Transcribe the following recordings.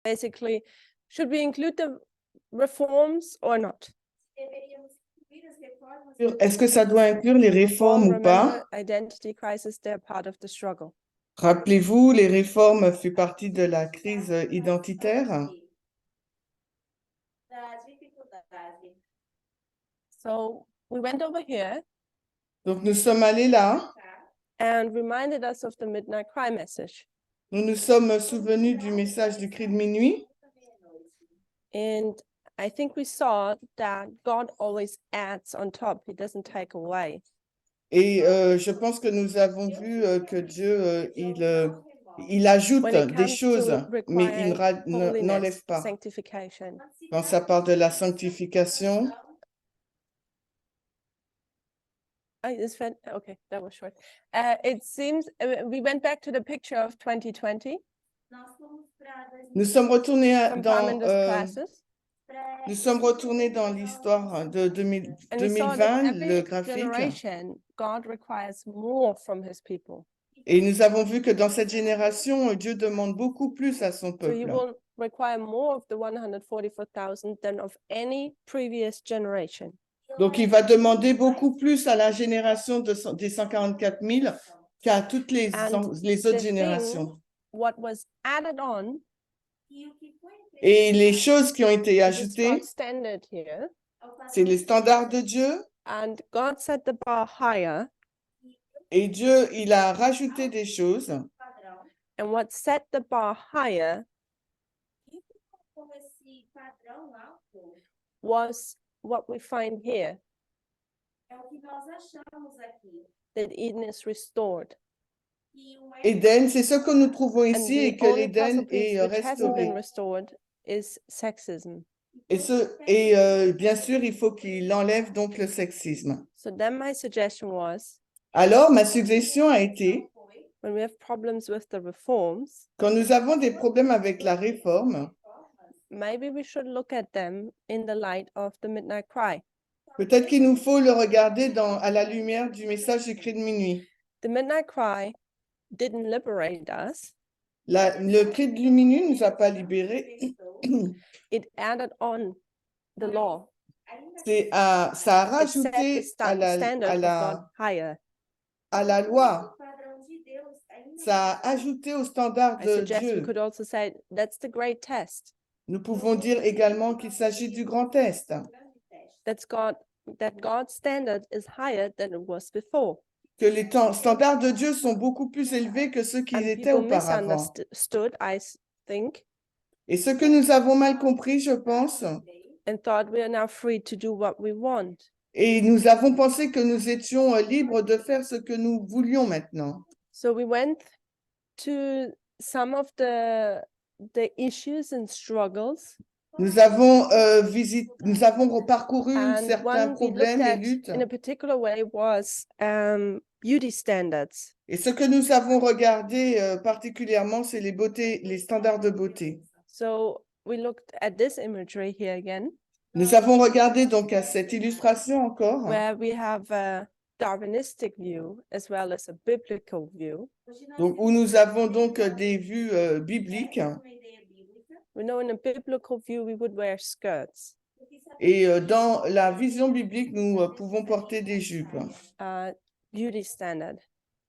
basically, should we include the reforms or not? Est-ce que ça doit inclure les réformes ou pas? Remember, identity crisis, they're part of the struggle. Rappelez-vous, les réformes font partie de la crise identitaire. So we went over here Donc, nous sommes allés là. and reminded us of the midnight cry message. Nous nous sommes souvenus du message du cri de minuit. And I think we saw that God always adds on top. He doesn't take away. Et je pense que nous avons vu que Dieu, il ajoute When it des comes choses, to mais il requiring n'enlève holiness, pas. sanctification. Quand ça parle de la sanctification, Okay, that was short. It seems we went back to the picture of 2020. nous sommes retournés Nous sommes retournés dans l'histoire de 2020, le graphique. God requires more from his people. Et nous avons vu que dans cette génération, Dieu demande beaucoup plus à son So he peuple. will require more of the 144,000 than of any previous generation. Donc, il va demander beaucoup plus à la génération des 144 000 qu'à toutes les autres générations. What was added on, Et les choses qui ont été ajoutées, God's standard here, c'est les standards de Dieu. and God set the bar higher. Et Dieu, il a rajouté des choses. And what set the bar higher was what we find here, that Eden is restored. Éden, c'est ce que nous trouvons And ici the et que only l'Éden puzzle piece est which hasn't been restauré. restored is sexism. Et bien sûr, il faut qu'il enlève donc le sexisme. So then my suggestion was, Alors, ma suggestion a été, when we have problems with the reforms, quand nous avons des problèmes avec la réforme, maybe we should look at them in the light of the midnight cry. peut-être qu'il nous faut le regarder à la lumière du message du cri de minuit. The midnight cry didn't liberate us. Le cri de minuit ne nous a pas libérés. It added on the law. Ça a It set the rajouté standard of God higher. à la loi. Ça a ajouté au standard I de suggest we Dieu. could also say that's the great test. Nous pouvons dire également qu'il s'agit du grand test. That God's standard is higher than it was before. Que les standards de Dieu sont beaucoup plus élevés que ceux qu'ils And étaient people auparavant. misunderstood, I think, Et ce que nous avons mal compris, je pense, and thought we are now free to do what we want. et nous avons pensé que nous étions libres de faire ce que nous voulions maintenant. So we went to some of the issues and struggles. Nous avons parcouru And certains one we problèmes looked et at luttes. in a particular way was beauty standards. Et ce que nous avons regardé particulièrement, c'est les standards de beauté. So we looked at this imagery here again. Nous avons regardé donc à cette illustration encore, where we have a Darwinistic view as well as a biblical view. donc, où nous avons donc des vues bibliques. We know in a biblical view we would wear skirts. Et dans la vision biblique, nous pouvons porter des jupes. Beauty standard.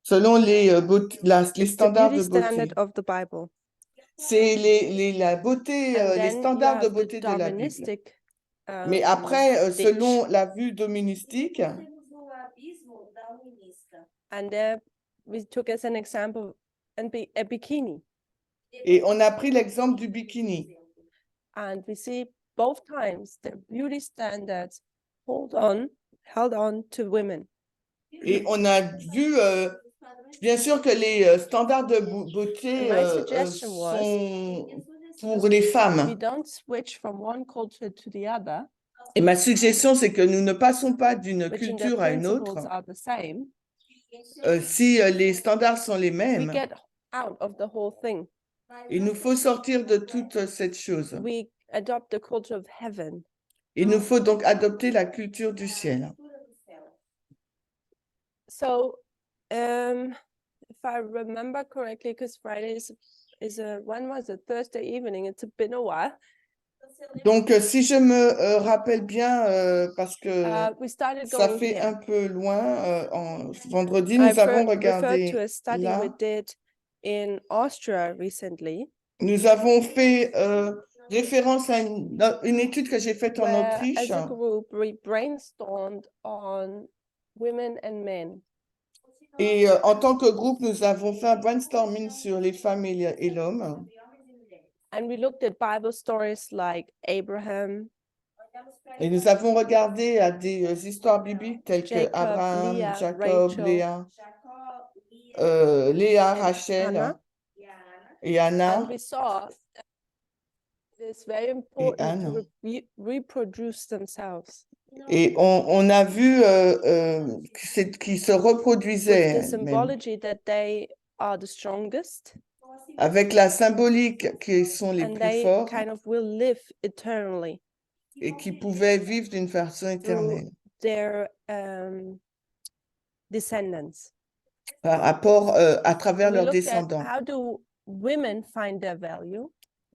Selon les standards de beauté. Standard of the Bible. C'est la beauté, les standards de beauté de la Bible. Mais après, selon la vue doministique, and there we took as an example a bikini. Et on a pris l'exemple du bikini. And we see both times the beauty standards held on to women. Et on a vu, bien sûr, que les standards de beauté sont pour les femmes. We don't switch from one culture to the other. Et ma suggestion, c'est que nous ne passons pas d'une culture à une autre. Si les standards sont les mêmes, we get out of the whole thing. Il nous faut sortir de toute cette chose. We adopt the culture of heaven. Il nous faut donc adopter la culture du ciel. So, if I remember correctly, because Friday is when was it? Thursday evening. It's been a while. Donc, si je me rappelle bien, parce que We started ça going fait here. un peu loin, vendredi, I nous avons referred to regardé a study we là. did in Austria recently, Nous avons fait référence à une étude que j'ai faite en where Autriche. as a group we brainstormed on women and men. Et en tant que groupe, nous avons fait un brainstorming sur les femmes et l'homme. And we looked at Bible stories like Abraham, Et nous avons regardé à des histoires bibliques telles que Jacob, Abraham, Leah, Jacob, Rachel, Léa, and Rachel Hannah. et And Anna we saw it's very et important Anne. to reproduce themselves Et on a vu qu'ils se with reproduisaient the même, symbology that they are the strongest avec la symbolique qu'ils sont les and plus they forts kind of will live eternally et qui pouvaient vivre d'une façon through éternelle their descendants. par rapport à travers We leurs looked at descendants. how do women find their value,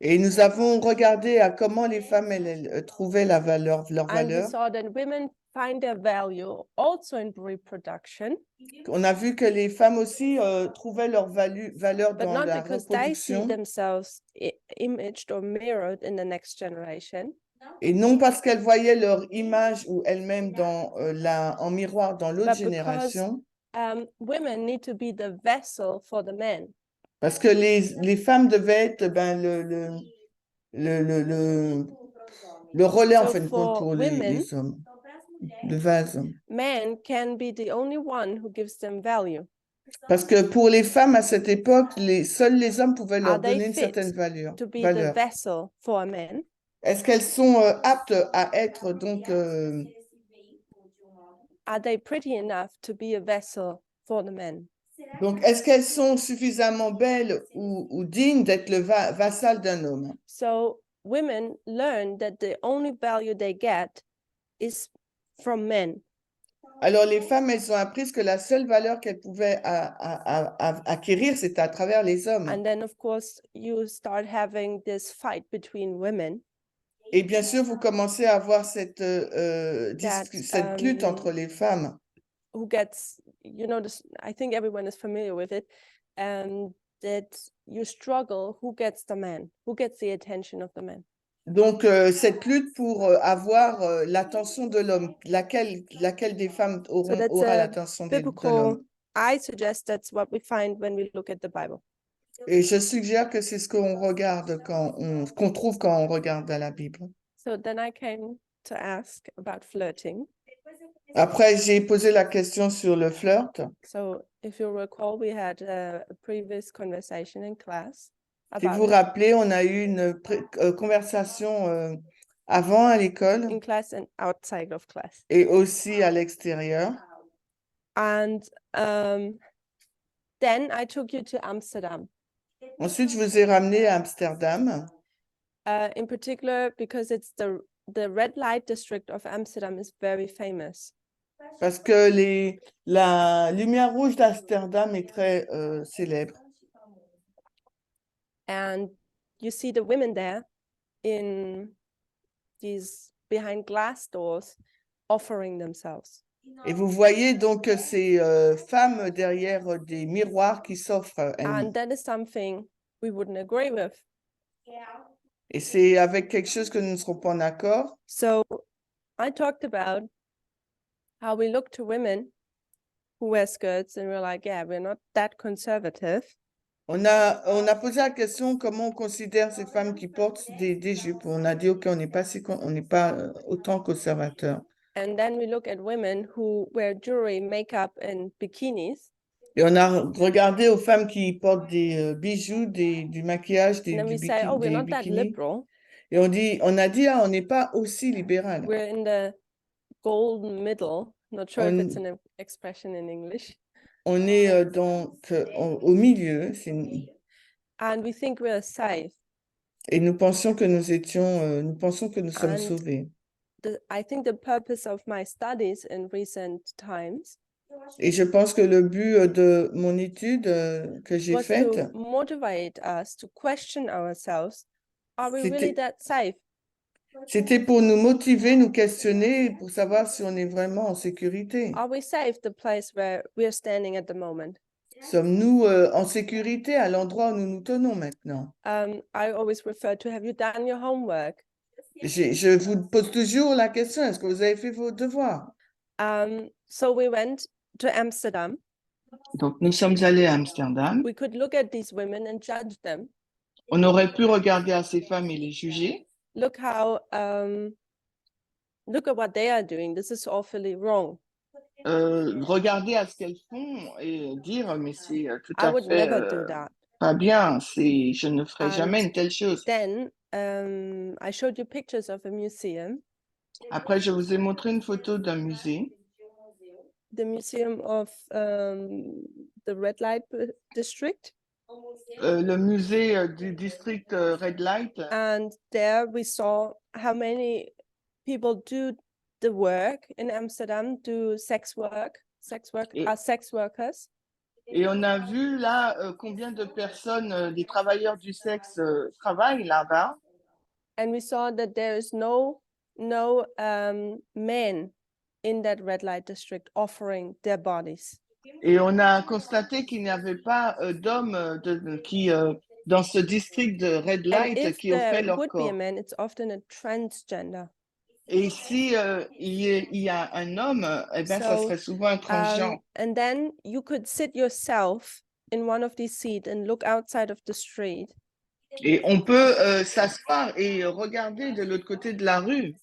Et nous avons regardé à comment les femmes elles trouvaient leur and we valeur. saw that women find their value also in reproduction, On a vu que les femmes aussi trouvaient leur valeur but dans not la because they see reproduction themselves imaged or mirrored in the next generation, et non parce qu'elles voyaient leur image ou elles-mêmes en miroir dans l'autre but because génération, women need to be the vessel for the men. parce que les femmes devaient être le relais en So fin de compte for pour women, les hommes, le vase. men can be the only one who gives them value. Parce que pour les femmes à cette époque, seuls les hommes pouvaient Are leur they donner une fit certaine valeur. to be the vessel for a man? Est-ce qu'elles sont aptes à être donc Are they pretty enough to be a vessel for the men? donc est-ce qu'elles sont suffisamment belles ou dignes d'être le vassal d'un homme? So women learn that the only value they get is from men. Alors les femmes, elles ont appris que la seule valeur qu'elles pouvaient acquérir, c'était à travers les hommes. And then of course you start having this fight between women Et bien sûr, vous commencez à avoir cette lutte entre um, les femmes. who gets, you know, this, I think everyone is familiar with it, that you struggle, who gets the man, who gets the attention of the man. Donc, cette lutte pour avoir l'attention de l'homme, laquelle des femmes aura l'attention de l'homme. I suggest that's what we find when we look at the Bible. Et je suggère que c'est ce qu'on regarde qu'on trouve quand on regarde dans la Bible. So then I came to ask about flirting. Après, j'ai posé la question sur le flirt. So if you recall, we had a previous conversation in class Si about vous vous rappelez, on a eu une conversation avant à l'école in class and outside of class. Et aussi à l'extérieur. And then I took you to Amsterdam. Ensuite, je vous ai ramené à Amsterdam. In particular, because it's the red light district of Amsterdam is very famous. Parce que la lumière rouge d'Amsterdam est très célèbre. And you see the women there in these behind glass doors offering themselves. Et vous voyez donc ces femmes derrière des miroirs qui s'offrent elles-mêmes. And that is something we wouldn't agree with. Et c'est avec quelque chose que nous ne serons pas en accord. So I talked about how we look to women who wear skirts and we're like, yeah, we're not that conservative. On a posé la question comment on considère ces femmes qui portent des jupes. On a dit, OK, on n'est pas autant conservateur. And then we look at women who wear jewelry, makeup, and bikinis. Et on a regardé aux femmes qui portent des bijoux, du maquillage, And then we say, oh, we're not that liberal. Et on a dit, on n'est pas aussi libéral. We're in the golden middle. Not sure if it's an expression in English. On est donc au milieu. And we think we're safe. Et nous pensions que nous pensons que nous sommes sauvés. I think the purpose of my studies in recent times Et je pense que le but de mon étude que j'ai was faite, to motivate us to question ourselves. Are we really c'était that safe? c'était pour nous motiver, nous questionner, pour savoir si on est vraiment en sécurité. Are we safe the place where we are standing at the moment? Sommes-nous en sécurité à l'endroit où nous nous tenons maintenant? I always refer to, have you done your homework? Je vous pose toujours la question, est-ce que vous avez fait vos devoirs? So we went to Amsterdam. Donc, nous sommes allés à Amsterdam. We could look at these women and judge them. On aurait pu regarder à ces femmes et les juger. Look how, look at what they are doing. This is awfully wrong. Regarder à ce qu'elles font et dire, mais c'est tout I à would fait never do that. pas bien, je ne ferai jamais une telle chose. Then I showed you pictures of a museum. Après, je vous ai montré une photo d'un musée. The museum of the red light district. Le musée du district Red Light. And there we saw how many people do the work in Amsterdam, do sex workers. Et on a vu là combien de personnes, des travailleurs du sexe, travaillent là-bas. And we saw that there is no men in that red light district offering their bodies. Et on a constaté qu'il n'y avait pas d'hommes qui, dans ce district de Red And Light, if qui offraient there leur would be a corps. man, it's often a transgender. Et si il y a un homme, eh ben, ça serait souvent un transgenre. And then you could sit yourself in one of these seats and look outside of the street. Et on peut s'asseoir et regarder de l'autre côté de la rue.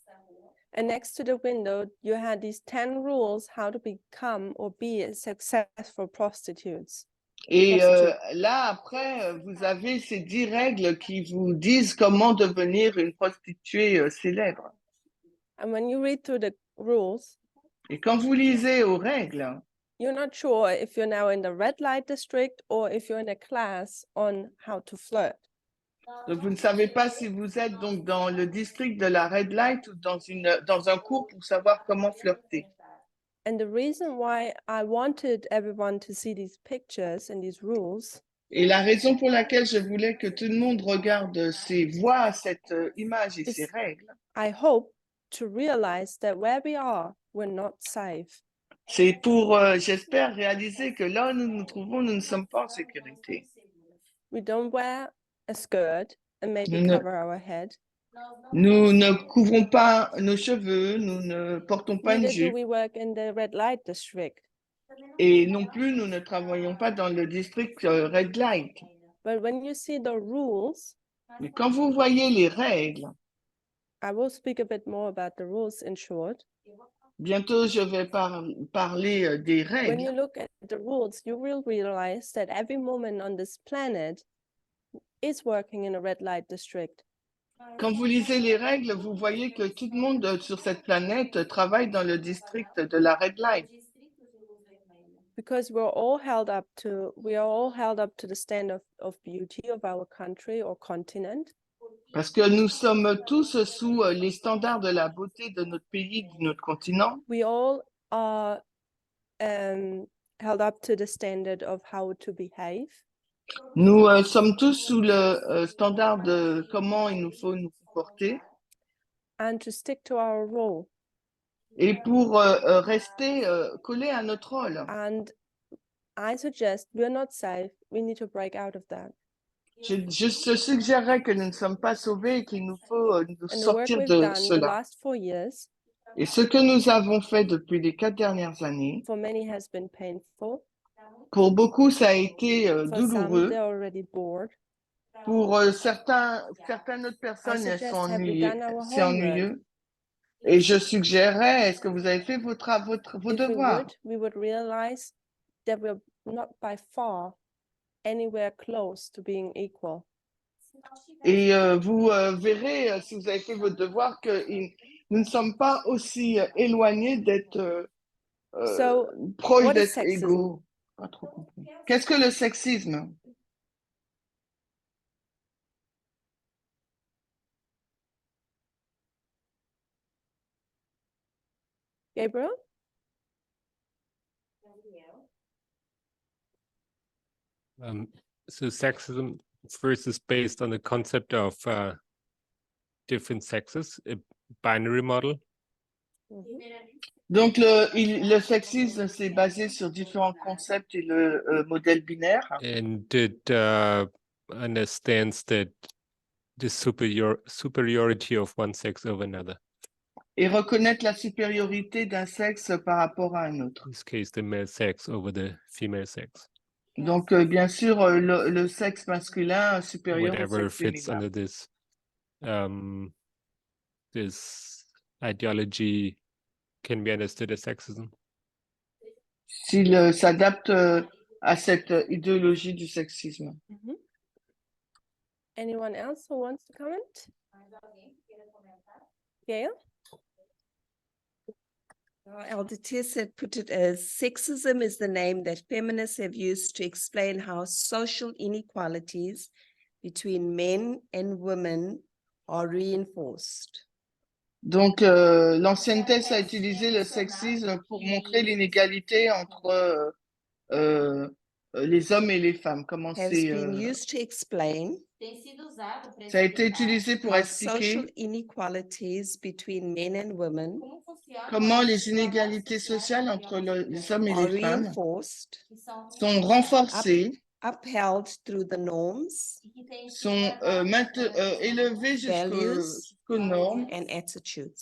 And next to the window, you had these 10 rules how to become or be a successful prostitutes. Et là, après, vous avez ces 10 règles qui vous disent comment devenir une prostituée célèbre. And when you read through the rules, Et quand vous lisez aux règles, you're not sure if you're now in the red light district or if you're in a class on how to flirt. donc vous ne savez pas si vous êtes donc dans le district de la Red Light ou dans un cours pour savoir comment flirter. And the reason why I wanted everyone to see these pictures and these rules, Et la raison pour laquelle je voulais que tout le monde regarde voit cette image et ces règles, I hope to realize that where we are, we're not safe. c'est pour, j'espère, réaliser que là où nous nous trouvons, nous ne sommes pas en sécurité. We don't wear a skirt and maybe Nous ne, cover our head. nous ne couvrons pas nos cheveux, nous ne portons pas une Neither do jupe we work in the red light district. et non plus nous ne travaillons pas dans le district Red Light. But when you see the rules, Mais quand vous voyez les règles, I will speak a bit more about the rules in short. bientôt je vais parler des When you règles. look at the rules, you will realize that every woman on this planet is working in a red light district. Quand vous lisez les règles, vous voyez que tout le monde sur cette planète travaille dans le district de la Red Light. Because we are all held up to the standard of beauty of our country or continent. Parce que nous sommes tous sous les standards de la beauté de notre pays, de notre continent. We all are held up to the standard of how to behave. Nous sommes tous sous le standard de comment il nous faut nous comporter. And to stick to our role. Et pour rester collés à notre rôle. And I suggest we're not safe. We need to break out of that. Je suggérerais que nous ne sommes pas sauvés et qu'il nous faut nous And the work sortir we've de done the cela. last 4 years, Et ce que nous avons fait depuis les 4 dernières années, for many has been painful. pour beaucoup, ça a été For some, douloureux. they're already bored. Pour certaines autres personnes, I suggest, have we done our c'est homework? ennuyeux. Et je suggérerais, est-ce que vous avez fait vos If devoirs? we would realize that we're not by far anywhere close to being equal. Et vous verrez, si vous avez fait vos devoirs, que nous ne sommes pas aussi éloignés d'être So, proches what is d'être sexism? égaux. Pas trop compris. Qu'est-ce que le sexisme? Gabriel? So sexism first is based on the concept of different sexes, a binary model. Donc, le sexisme, c'est basé sur différents concepts et le modèle binaire. And it understands that the superiority of one sex over another. Et reconnaître la supériorité d'un sexe par rapport à un autre. In this case, the male sex over the female sex. Donc, bien sûr, le sexe masculin supérieur au Whatever sexe fits féminin. under this ideology can be understood as sexism. S'il s'adapte à cette idéologie du sexisme. Anyone else who wants to comment? Gail? LDT said put it as sexism is the name that feminists have used to explain how social inequalities between men and women are reinforced. Donc, l'ancienne thèse a utilisé le sexisme pour montrer l'inégalité entre les hommes et les femmes. Comment Has c'est been used to explain ça a été utilisé pour how expliquer social inequalities between men and women comment les inégalités sociales entre les hommes et are les femmes reinforced, sont renforcées, upheld through the norms sont élevées jusqu'aux normes and attitudes.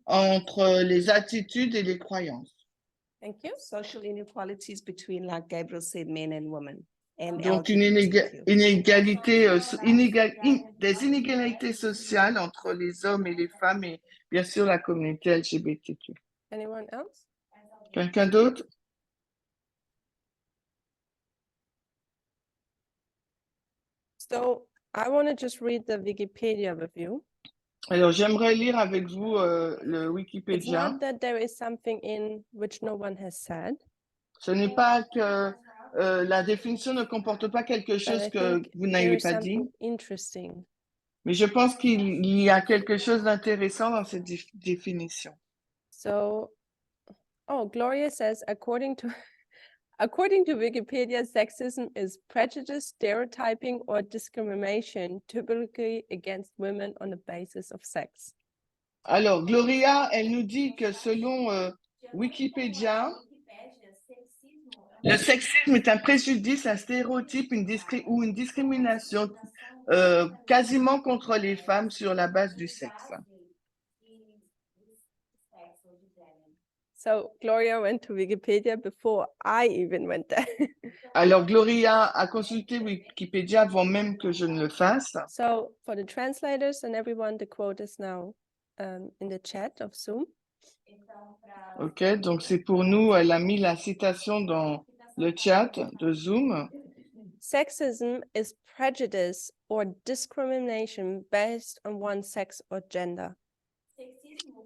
entre les attitudes et les croyances. Thank you. Social inequalities between, like Gabriel said, men and women. And Donc, LGBTQ. des inégalités sociales entre les hommes et les femmes et bien sûr la communauté LGBTQ. Anyone else? Quelqu'un d'autre? So I want to just read the Wikipedia review. Alors, j'aimerais lire avec vous le It's Wikipédia. not that there is something in which no one has said, Ce n'est pas que la définition ne comporte pas quelque but chose I que think vous there n'avez is pas dit, something interesting. mais je pense qu'il y a quelque chose d'intéressant dans cette définition. So, oh, Gloria says, according to according to Wikipedia, sexism is prejudice, stereotyping, or discrimination, typically against women on the basis of sex. Alors, Gloria, elle nous dit que selon Wikipédia, le sexisme est un préjudice, un stéréotype ou une discrimination quasiment contre les femmes sur la base du sexe. So Gloria went to Wikipedia before I even went there. Alors, Gloria a consulté Wikipédia avant même que je ne le fasse. So for the translators and everyone, the quote is now in the chat of Zoom. OK, donc c'est pour nous, elle a mis la citation dans le chat de Zoom. Sexism is prejudice or discrimination based on one's sex or gender.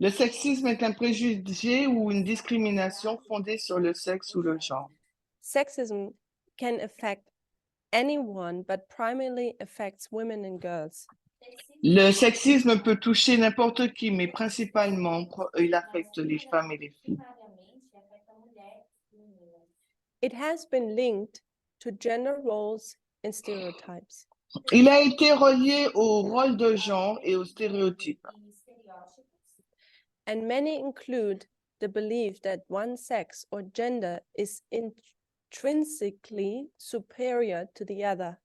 Le sexisme est un préjugé ou une discrimination fondée sur le sexe ou le genre. Sexism can affect anyone, but primarily affects women and girls. Le sexisme peut toucher n'importe qui, mais principalement, il affecte les femmes et les filles. It has been linked to gender roles and stereotypes. Il a été relié au rôle de genre et aux stéréotypes. And many include the belief that one sex or gender is intrinsically superior to the other.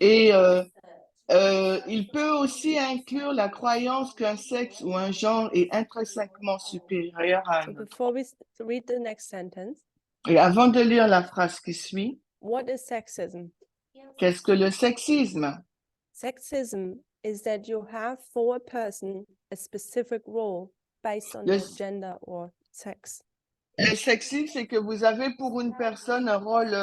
Et il peut aussi inclure la croyance qu'un sexe ou un genre est intrinsèquement supérieur à So un autre. before we read the next sentence, Et avant de lire la phrase qui suit, what is sexism? qu'est-ce que le sexisme? Sexism is that you have for a person a specific role based on Le- their gender or sex. Le sexisme, c'est que vous avez pour une personne un rôle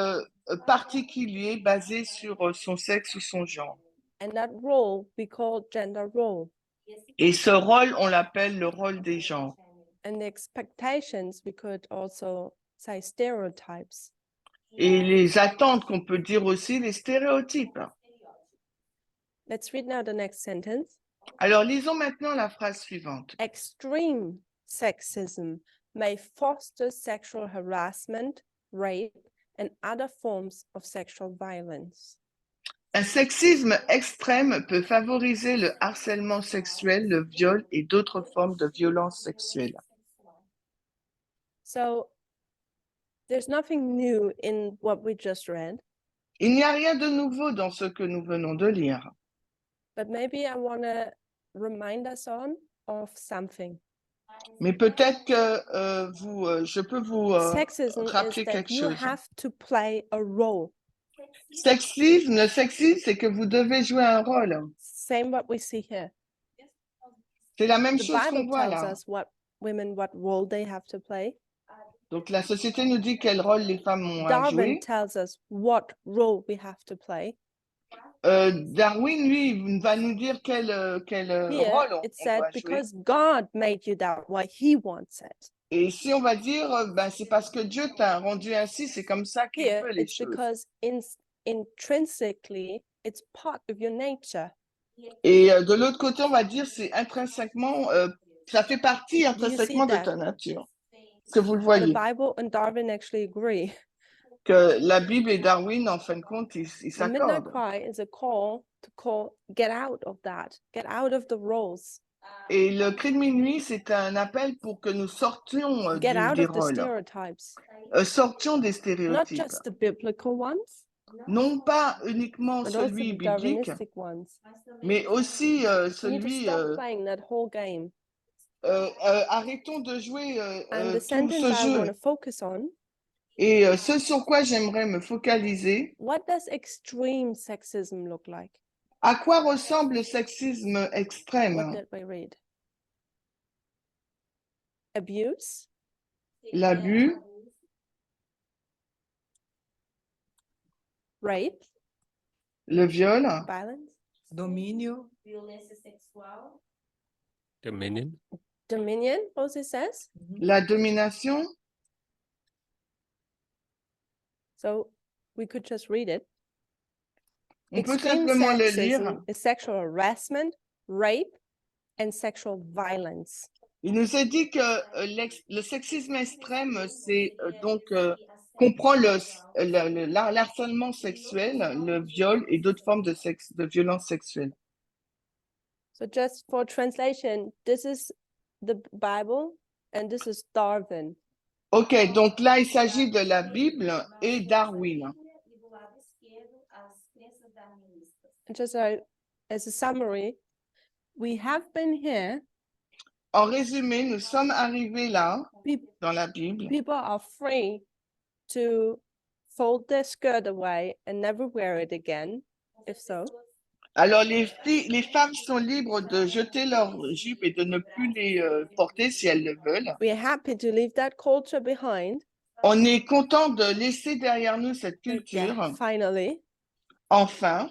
particulier basé sur son sexe ou son genre. And that role we call gender role. Et ce rôle, on l'appelle le rôle des genres. And the expectations, we could also say stereotypes. Et les attentes qu'on peut dire aussi, les stéréotypes. Let's read now the next sentence. Alors, lisons maintenant la phrase suivante. Extreme sexism may foster sexual harassment, rape, and other forms of sexual violence. Un sexisme extrême peut favoriser le harcèlement sexuel, le viol et d'autres formes de violence sexuelle. So there's nothing new in what we just read, Il n'y a rien de nouveau dans ce que nous venons de lire, but maybe I want to remind us of something. mais peut-être que je peux vous Sexism is rappeler that quelque you chose. have to play a role. Le sexisme, c'est que vous devez jouer un rôle. Same what we see here. C'est la même The chose qu'on Bible voit tells là. us what role they have to play. Donc la société nous dit quel rôle les femmes ont à Darwin jouer. tells us what role we have to play. Darwin, lui, va nous dire quel Here rôle on it said, doit jouer. because God made you that way, He wants it. Et si on va dire, ben, c'est parce que Dieu t'a rendu ainsi, c'est comme ça qu'il Here veut les it's choses. because intrinsically it's part of your nature. Et de l'autre côté, on va dire, c'est intrinsèquement, ça fait partie intrinsèquement de that? ta nature. Est-ce que vous le The voyez? Bible and Darwin actually agree. Que la Bible et Darwin, en fin de compte, ils The midnight s'accordent. cry is a call to get out of that, get out of the roles, Et le cri de minuit, c'est un appel pour que nous sortions get out des of the rôles, stereotypes, sortions des not stéréotypes. just the biblical ones, Non pas uniquement but also celui the biblique, Darwinistic ones. mais aussi We need to celui... stop playing that whole game. arrêtons de jouer And the tout sentence ce I want jeu. to focus on, Et ce sur quoi j'aimerais me focaliser, what does extreme sexism look like? à quoi ressemble le sexisme What extrême? did we read? Abuse, L'abus, rape, le viol, violence, Domínio, Dominion. dominion, Moses says. la domination. So we could just read it. On peut Extreme simplement le sexism lire. is sexual harassment, rape, and sexual violence. Il nous est dit que le sexisme extrême, c'est comprend le harcèlement sexuel, le viol et d'autres formes de violence sexuelle. So just for translation, this is the Bible and this is Darwin. Ok, donc là, il s'agit de la Bible et Darwin. And just as a summary, we have been here. En résumé, nous sommes arrivés là, Pe- dans la Bible. People are free to fold their skirt away and never wear it again, if so. Alors, les femmes sont libres de jeter leurs jupes et de ne plus les porter si elles le veulent. We are happy to leave that culture behind. On est content de laisser derrière nous cette culture, Finally, enfin,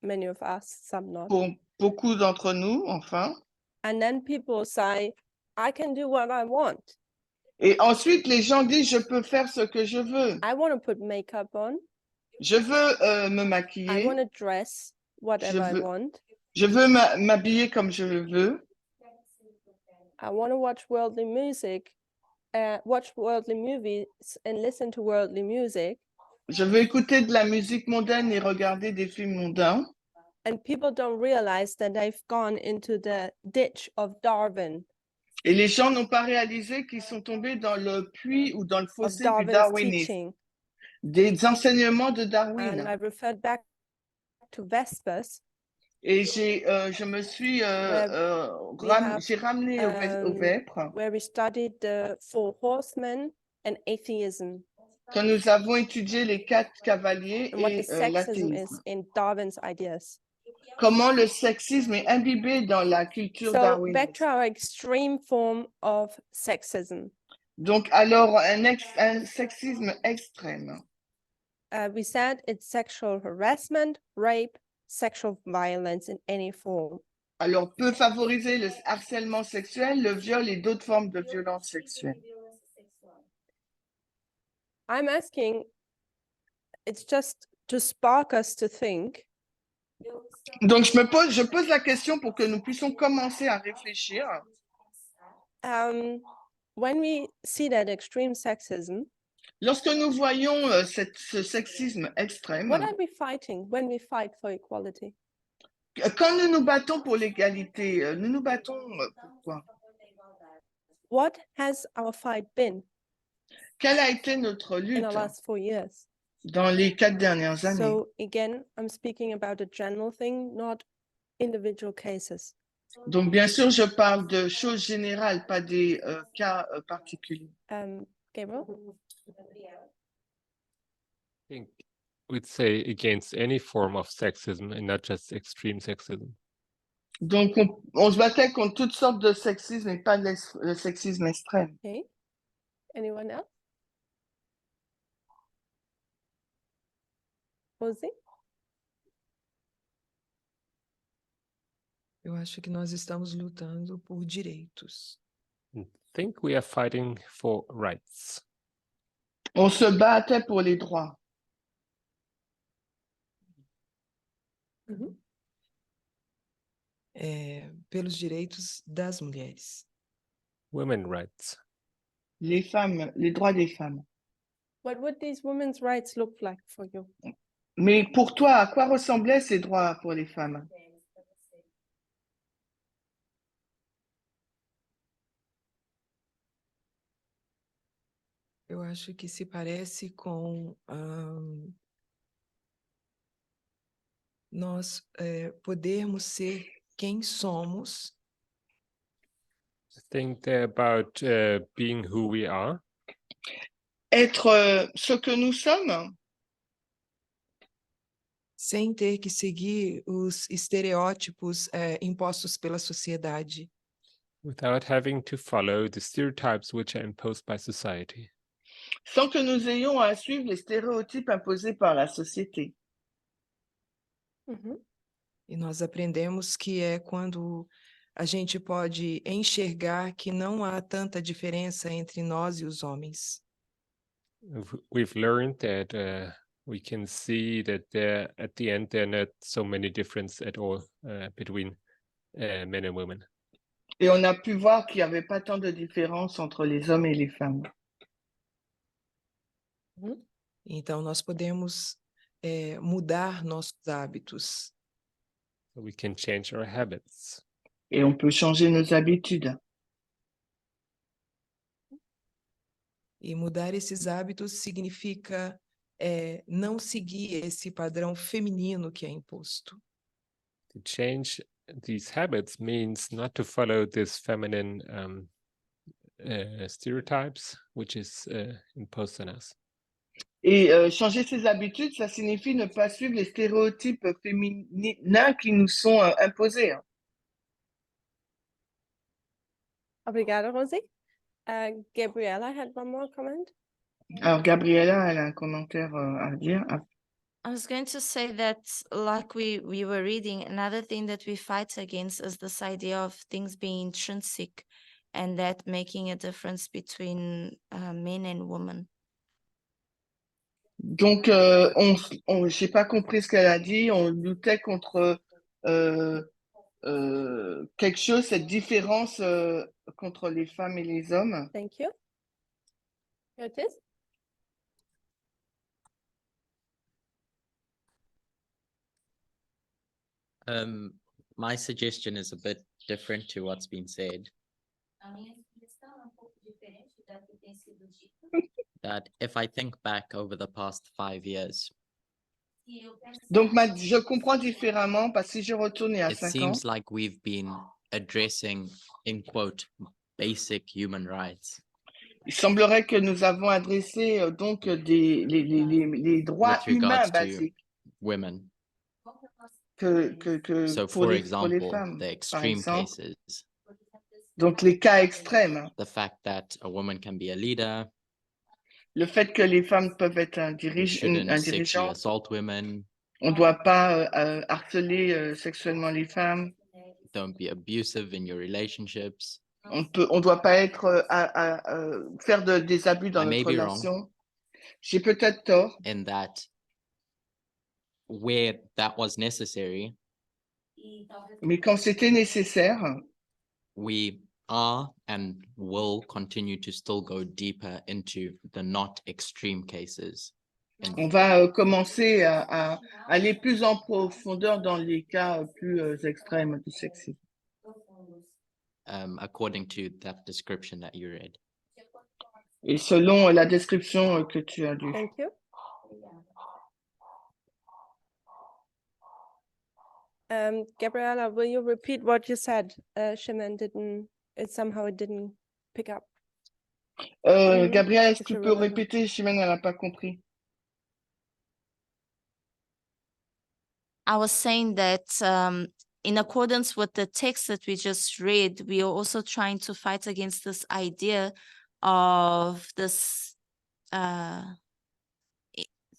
many of us, some not. pour beaucoup d'entre nous, enfin. And then people say, I can do what I want. Et ensuite, les gens disent, je peux faire ce que je veux. I want to put makeup on. Je veux me I maquiller. want to dress whatever I veux- want. Je veux m'habiller comme je le veux. I want to watch worldly music, watch worldly movies and listen to worldly music. Je veux écouter de la musique mondaine et regarder des films mondains. And people don't realize that they've gone into the ditch of Darwin, Et les gens n'ont pas réalisé qu'ils sont tombés dans le puits ou dans le of fossé du Darwin's darwinisme, teaching. des enseignements de And Darwin. I referred back to Vespers, Et je me suis j'ai ramené au Vêpres where we studied the Four Horsemen and atheism, quand nous avons étudié les 4 cavaliers and what the et sexism l'athéisme. is in Darwin's ideas. Comment le sexisme est imbibé dans la culture So back darwiniste. to our extreme form of sexism. Donc, alors, un sexisme extrême. We said it's sexual harassment, rape, sexual violence in any form. Alors, peut favoriser le harcèlement sexuel, le viol et d'autres formes de violence sexuelle. I'm asking, it's just to spark us to think, Donc, je pose la question pour que nous puissions commencer à réfléchir. when we see that extreme sexism, Lorsque nous voyons ce sexisme extrême, what are we fighting when we fight for equality? quand nous nous battons pour l'égalité, nous nous battons pourquoi? What has our fight been Quelle a été notre in lutte the last 4 years? dans les 4 dernières années? So again, I'm speaking about a general thing, not individual cases. Donc, bien sûr, je parle de choses générales, pas des cas particuliers. Gabriel? I think we'd say against any form of sexism and not just extreme sexism. Donc, on se battait contre toutes sortes de sexisme et pas le sexisme extrême. Okay. Anyone else? Rosie? Eu acho que nós estamos lutando por direitos. I think we are fighting for rights. On se battait pour les droits. Pelos direitos das mulheres. Women rights. Les femmes, les droits des femmes. What would these women's rights look like for you? Mais pour toi, à quoi ressemblaient ces droits pour les femmes? Eu acho que se parece com nós podermos ser quem somos I think they're about being who we are, Être ce que nous sommes sem ter que seguir os estereótipos impostos pela sociedade. without having to follow the stereotypes which are imposed by society. sans que nous ayons à suivre les stéréotypes imposés par la société. E nós aprendemos que é quando a gente pode enxergar que não há tanta diferença entre nós e os homens. We've learned that we can see that at the end there are not so many differences at all between men and women. Et on a pu voir qu'il n'y avait pas tant de différence entre les hommes et les femmes. Então, nós podemos mudar nossos hábitos. So we can change our habits. Et on peut changer nos habitudes. E mudar esses hábitos significa não seguir esse padrão feminino que é imposto. To change these habits means not to follow this feminine stereotypes which is imposed on us. Et changer ses habitudes, ça signifie ne pas suivre les stéréotypes féminins qui nous sont imposés. Obrigada, Rosie. Gabriella had one more comment. Alors, Gabriella, elle a un commentaire à dire. I was going to say that, like we were reading, another thing that we fight against is this idea of things being intrinsic and that making a difference between men and women. Donc, j'ai pas compris ce qu'elle a dit. On luttait contre quelque chose, cette différence contre les femmes et les hommes. Thank you. Here it is. My suggestion is a bit different to what's been said. That if I think back over the past 5 years, Donc, je comprends différemment parce que si je retourne à it 5 ans, seems like we've been addressing, in quote, basic human rights il semblerait que nous avons adressé donc les droits with humains regards to basiques women. que So, pour for les example, femmes, the par extreme exemple. cases, Donc, les cas extrêmes. the fact that a woman can be a leader, Le fait que les femmes peuvent être un we shouldn't sexually dirigeant. assault women, On ne doit pas harceler sexuellement les femmes. don't be abusive in your relationships. On doit pas être faire des abus dans I may notre be wrong. relation. J'ai peut-être tort, In that where that was necessary, mais quand c'était nécessaire, we are and will continue to still go deeper into the not extreme cases. On va commencer à aller plus en profondeur dans les cas plus extrêmes du sexisme. According to that description that you read. Et selon la description que tu as lue. Thank you. Gabriella, will you repeat what you said? Shimon didn't, it didn't pick up. Gabrielle, est-ce que if tu you peux remember. répéter? Chimène, elle n'a pas compris. I was saying that in accordance with the text that we just read, we are also trying to fight against this idea of this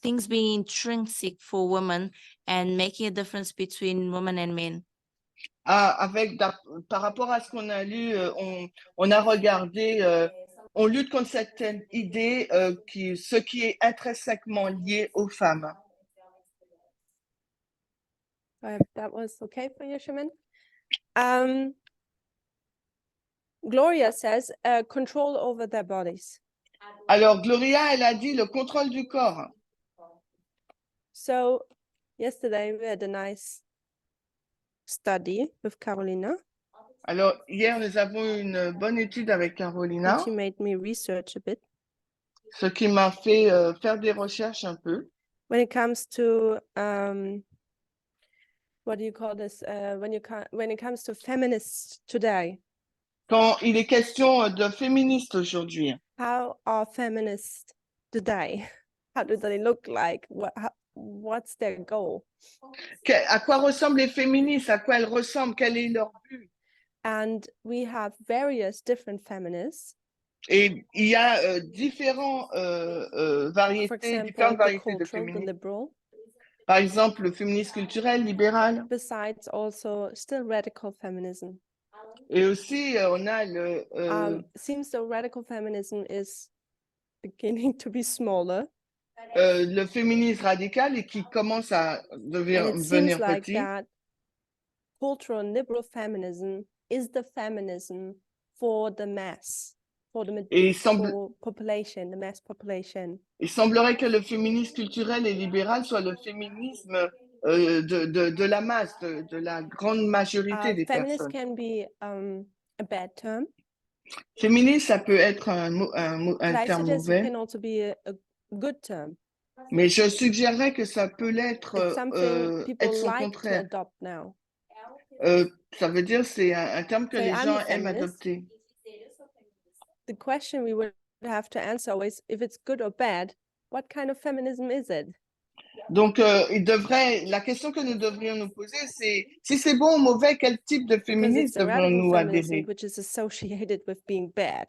things being intrinsic for women and making a difference between women and men. Par rapport à ce qu'on a lu, on a regardé, on lutte contre cette idée ce qui est intrinsèquement lié aux femmes. That was okay for you, Shimon. Gloria says control over their bodies. Alors, Gloria, elle a dit le contrôle du corps. So yesterday we had a nice study with Carolina. Alors, hier, nous avons eu une bonne étude avec Carolina, And she made me research a bit. ce qui m'a fait faire des recherches un peu. When it comes to what do you call this? When it comes to feminists today, Quand il est question de féministes aujourd'hui, how are feminists today? How do they look like? What's their goal? à quoi ressemblent les féministes? À quoi elles ressemblent? Quel est leur but? And we have various different feminists. Et il y a différentes For variétés example, the de cultural, the féministes. liberal. Par exemple, le féminisme culturel, libéral. Besides also still radical feminism. Et aussi, on a le... Seems the radical feminism is beginning to be smaller. le féminisme radical et qui commence à And it devenir seems like petit. that cultural and liberal feminism is the feminism for the mass, for the population, the mass population. Il semblerait que le féminisme culturel et libéral soit le féminisme de la masse, de la grande majorité des Feminist personnes. can be a bad term. Féministe, ça peut être un But I terme suggest it mauvais, can also be a good term. mais je suggérerais que ça peut l'être, It's something people être son like to contraire. adopt now. Ça veut dire c'est un terme que Say, les I'm gens a aiment feminist. adopter. The question we would have to answer is, if it's good or bad, what kind of feminism is it? Donc, la question que nous devrions nous poser, c'est si c'est bon ou mauvais, quel type de Because féminisme it's a radical devrions-nous feminism adhérer? which is associated with being bad.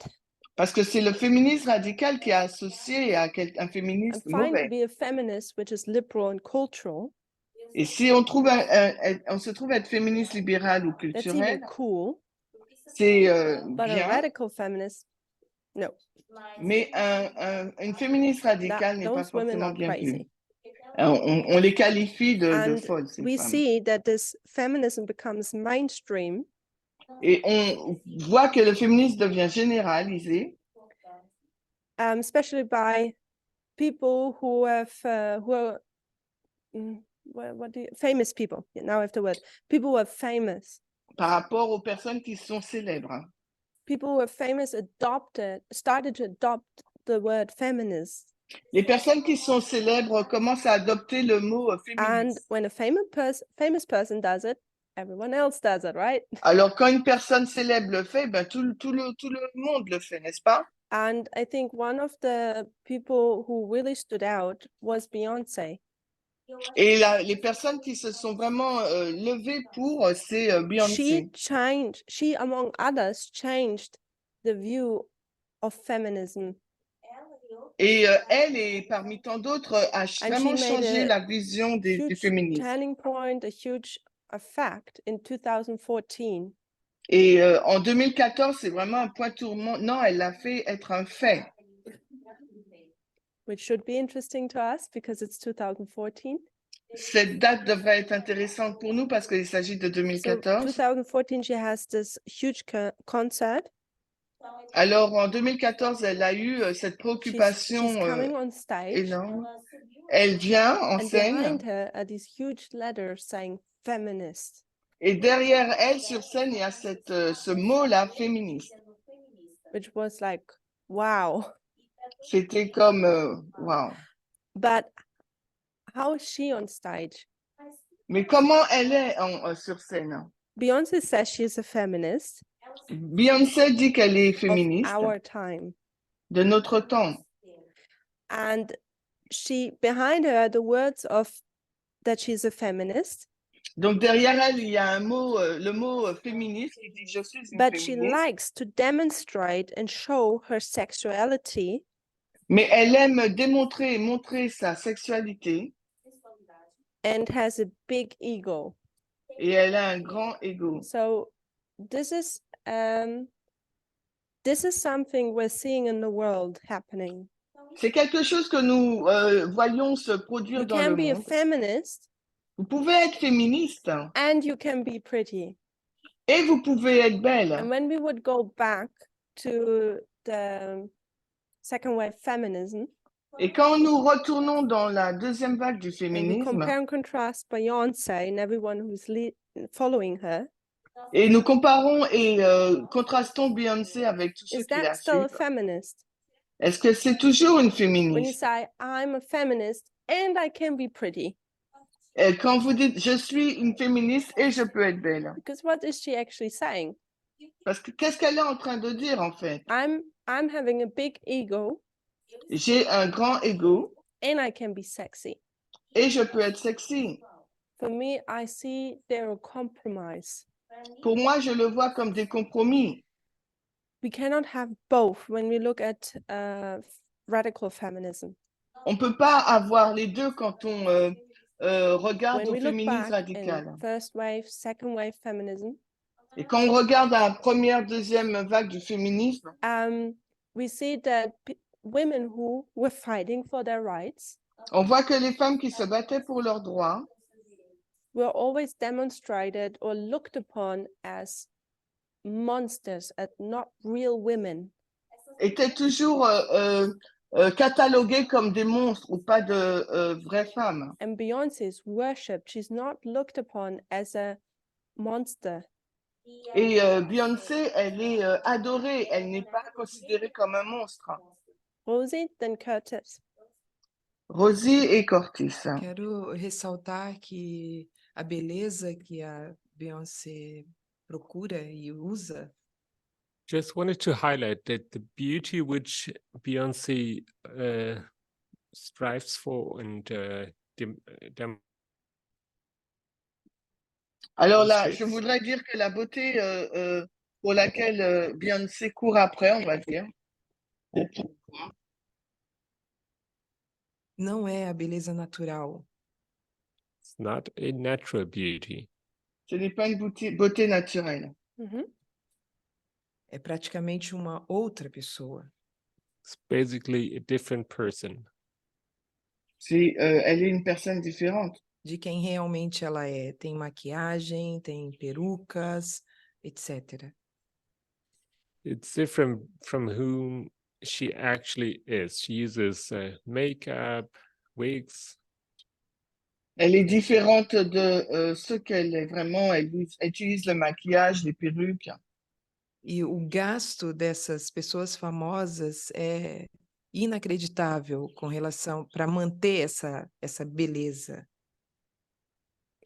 Parce que c'est le féminisme radical qui est associé à un I'm féminisme fine to mauvais. be a feminist which is liberal and cultural. Et si on se trouve être féministe libéral ou That's culturel, even cool. c'est But a bien, radical feminist, no. mais une féministe radicale n'est pas Those women forcément are bien vue. crazy. On les qualifie de And folles, ces we femmes. see that this feminism becomes mainstream Et on voit que le féminisme devient généralisé, especially by people who are famous people. Yeah, now I have the word. People who are famous. par rapport aux personnes qui sont célèbres. People who are famous started to adopt the word feminist. Les personnes qui sont célèbres commencent à adopter le mot And féministe. when a famous person does it, everyone else does it, right? Alors, quand une personne célèbre le fait, ben, tout le monde le fait, n'est-ce pas? And I think one of the people who really stood out was Beyoncé. Et les personnes qui se sont vraiment levées pour, c'est Beyoncé. She, among others, changed the view of feminism. Et elle, et parmi tant d'autres, a vraiment she made changé a la vision du Huge féminisme. turning point, a huge fact in 2014. Et en 2014, c'est vraiment un point tournant. Non, elle l'a fait être un fait. Which should be interesting to us because it's 2014. Cette date devrait être intéressante pour nous parce qu'il s'agit de So 2014. 2014, she has this huge concert. Alors, en 2014, elle a eu cette She's préoccupation coming on stage, énorme. Elle vient en and scène behind her are these huge letters saying feminist. et derrière elle, sur scène, il y a ce mot-là, féministe. Which was like, wow. C'était comme, waouh. But how is she on stage? Mais comment elle est sur scène? Beyonce says she's a feminist Beyoncé dit qu'elle est of féministe our time. de notre temps. And she, behind her, are the words of that she's a feminist, Donc derrière elle, il y a un mot, le mot féministe qui dit je suis une but she féministe. likes to demonstrate and show her sexuality Mais elle aime démontrer et montrer sa sexualité and has a big ego. et elle a un grand ego. So this is something we're seeing in the world happening. C'est quelque chose que nous voyons se produire You dans can le be a monde. feminist Vous pouvez être féministe and you can be pretty. et vous pouvez être And belle. when we would go back to the second wave feminism, Et quand nous retournons dans la deuxième vague du and we féminisme compare and contrast Beyonce and everyone who's following her, et nous comparons et contrastons Beyoncé avec tous ceux is qui that la still a suivent, feminist? est-ce que c'est toujours une When you féministe? say, I'm a feminist and I can be pretty, Et quand vous dites je suis une féministe et je peux être belle, because what is she actually saying? parce que qu'est-ce qu'elle est en train de dire en fait? I'm having a big ego J'ai un grand ego and I can be sexy. et je peux être sexy. For me, I see there a compromise. Pour moi, je le vois comme des compromis. We cannot have both when we look at radical feminism. On ne peut pas avoir les deux quand on regarde When au we look féminisme back radical. in first wave, second wave feminism, Et quand on regarde la première, deuxième vague du féminisme, we see that women who were fighting for their rights on voit que les femmes qui se battaient pour leurs droits were always demonstrated or looked upon as monsters, as not real women. étaient toujours cataloguées comme des monstres ou pas de vraies femmes. And Beyonce is worshipped. She's not looked upon as a monster. Et Beyoncé, elle est adorée, elle n'est pas considérée comme un monstre. Rosie, then Curtis. Rosie et Cortis. Quero ressaltar que a beleza que a Beyoncé procura e usa Just wanted to highlight that the beauty which Beyonce strives for and Alors là, je demonstrates voudrais dire que la beauté pour laquelle Beyoncé court après, on va dire, não é a beleza natural, it's not a natural beauty. ce n'est pas une beauté naturelle. Mhm. é praticamente uma outra pessoa. It's basically a different person. Elle est une personne différente. De quem realmente ela é. Tem maquiagem, tem perucas, etc. It's different from whom she actually is. She uses makeup, wigs. Elle est différente de ce qu'elle est vraiment. Elle utilise le maquillage, les perruques. E o gasto dessas pessoas famosas é inacreditável com relação para manter essa beleza.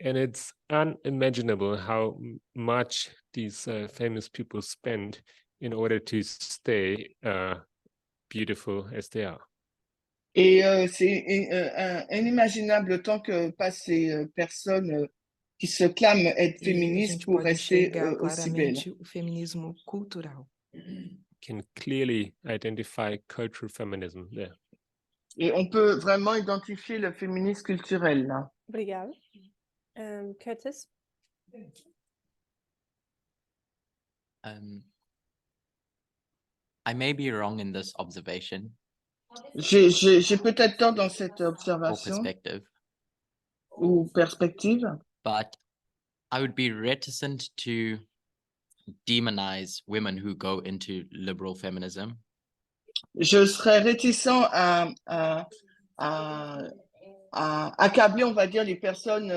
And it's unimaginable how much these famous people spend in order to stay beautiful as they are. Et c'est inimaginable le temps que passent ces personnes qui se clament être E a féministes gente pour pode rester enxergar aussi belles. claramente o feminismo cultural. Can clearly identify cultural feminism there. Et on peut vraiment identifier le féminisme culturel là. Obrigada. Curtis. I may be wrong in this observation J'ai peut-être tort dans cette or observation perspective, ou perspective. but I would be reticent to demonize women who go into liberal feminism. Je serais réticent à accabler, on va dire, les personnes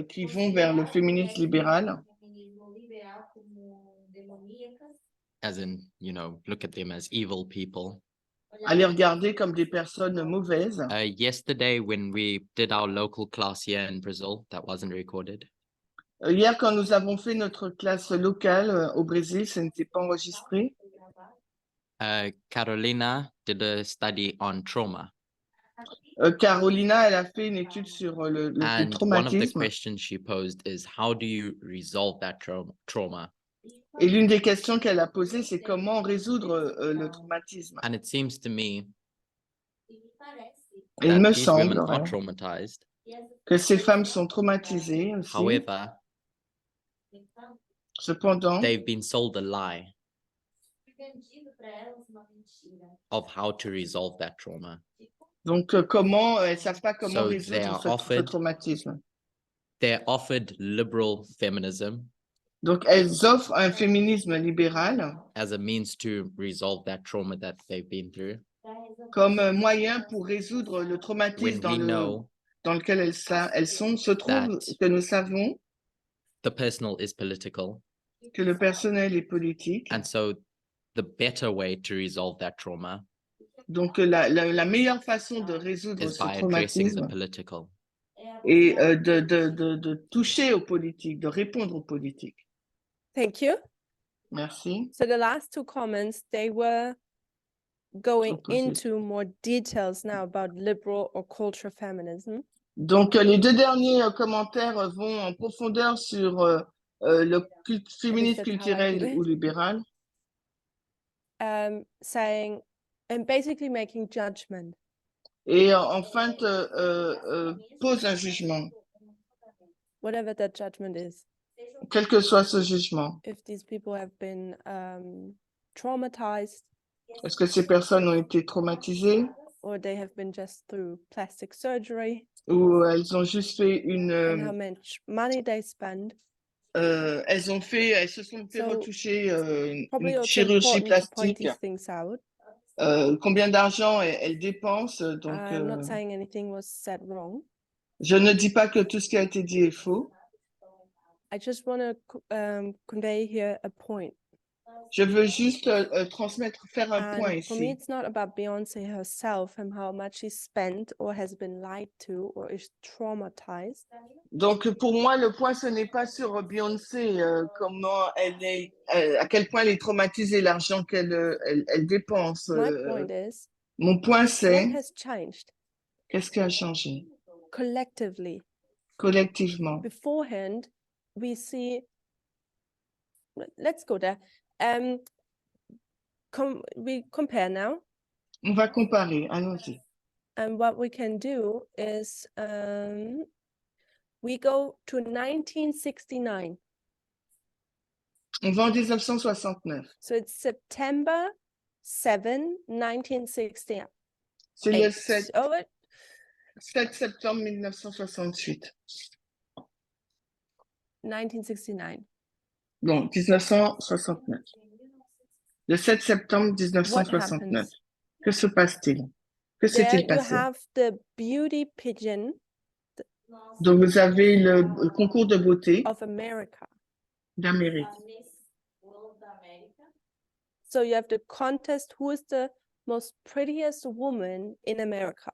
qui vont vers le féminisme libéral. As in, you know, look at them as evil people. À les regarder comme des personnes mauvaises. Yesterday, when we did our local class here in Brazil, that wasn't recorded. Hier, quand nous avons fait notre classe locale au Brésil, ça n'était pas enregistré. Carolina did a study on trauma. Carolina, elle a fait une étude sur le And one of the traumatisme. questions she posed is, how do you resolve that trauma? Et l'une des questions qu'elle a posées, c'est comment résoudre le traumatisme. And it seems to me Et il that me these semble women are ouais, traumatized. que ces femmes sont traumatisées aussi. However, Cependant, they've been sold a lie of how to resolve that trauma. donc comment elles ne savent pas comment So they résoudre are ce offered- traumatisme. They're offered liberal feminism Donc elles offrent un féminisme libéral as a means to resolve that trauma that they've been through. comme un moyen pour résoudre le traumatisme When we know dans lequel elles sont. Se trouve that- que nous savons the personal is political. que le personnel est politique. And so the better way to resolve that trauma Donc la meilleure façon de résoudre is ce by addressing the traumatisme political. est de toucher aux politiques, de répondre aux politiques. Thank you. Merci. So the last two comments, they were going Opposite. into more details now about liberal or cultural feminism. Donc les deux derniers commentaires vont en profondeur sur le féminisme that's how I do culturel it. ou libéral. Saying and basically making judgment. Et enfin pose un jugement, Whatever that judgment is. quel que soit ce jugement. If these people have been traumatized Est-ce que ces personnes ont été traumatisées or they have been just through plastic surgery ou elles ont juste fait and how much money they spend. elles se sont fait So, retoucher Probably une also chirurgie important to point plastique. these things out. Combien d'argent elles dépensent. Donc, I'm not saying anything was said wrong. je ne dis pas que tout ce qui a été dit est faux. I just want to convey here a point. Je veux juste faire un point And for me, ici. it's not about Beyonce herself and how much she spent or has been lied to or is traumatized. Donc, pour moi, le point, ce n'est pas sur Beyoncé, comment à quel point elle est traumatisée, l'argent qu'elle dépense. My point is, Mon point, what c'est has changed qu'est-ce qui a changé collectively? collectivement. Beforehand, we see, let's go there. We compare now. On va comparer, allons-y. And what we can do is we go to 1969. On va en 1969. So it's September 7, 1960. C'est le 7 Oh, 7 septembre 1968. 1969. Bon, 1969. Le 7 septembre 1969. happens? Que se passe-t-il? Que There s'est-il you passé? have the beauty pigeon Donc, vous avez le concours de beauté of America. d'Amérique. So you have the contest, who is the most prettiest woman in America?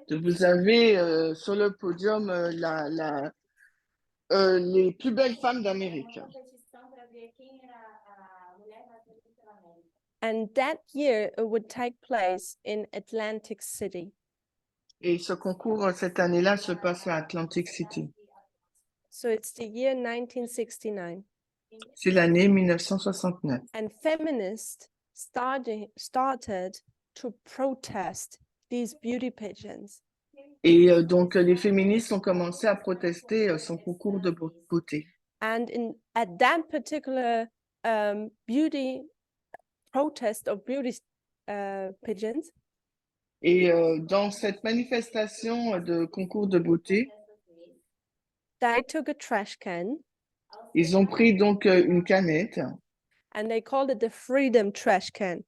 Vous avez sur le podium les plus belles femmes d'Amérique. And that year it would take place in Atlantic City. Et ce concours, cette année-là, se passe à Atlantic City. So it's the year 1969. C'est l'année 1969. And feminists started to protest these beauty pageants. Et donc, les féministes ont commencé à protester son concours de beauté. And at that particular beauty protest of beauty pageants, Et dans cette manifestation de concours de beauté, they took a trash can Ils ont pris donc une canette and they called it the freedom trash can.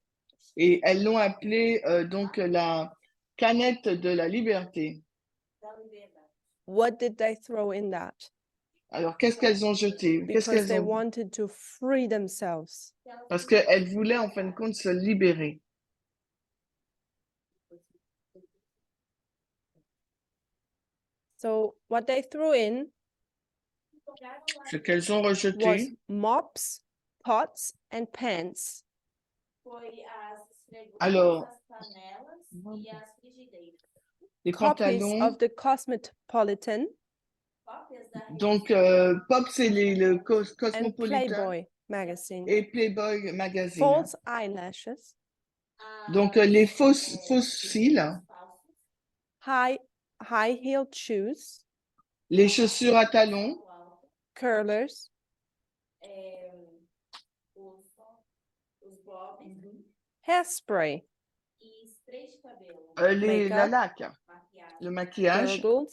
et elles l'ont appelée donc la canette de la liberté. What did they throw in that? Alors, qu'est-ce qu'elles ont jeté? Qu'est-ce Because qu'elles they ont... wanted to free themselves. Parce qu'elles voulaient en fin de compte se libérer. So what they threw in Ce qu'elles ont was rejeté, mops, pots, and pans. alors, les Copies pantalons, of the Cosmopolitan donc Pop, c'est le and Cosmopolitan Playboy magazine. et Playboy Magazine. False eyelashes, Donc les fausses cils, high-heeled shoes, les chaussures à talons, curlers, hairspray, la Makeup. laque, le maquillage, gurgles,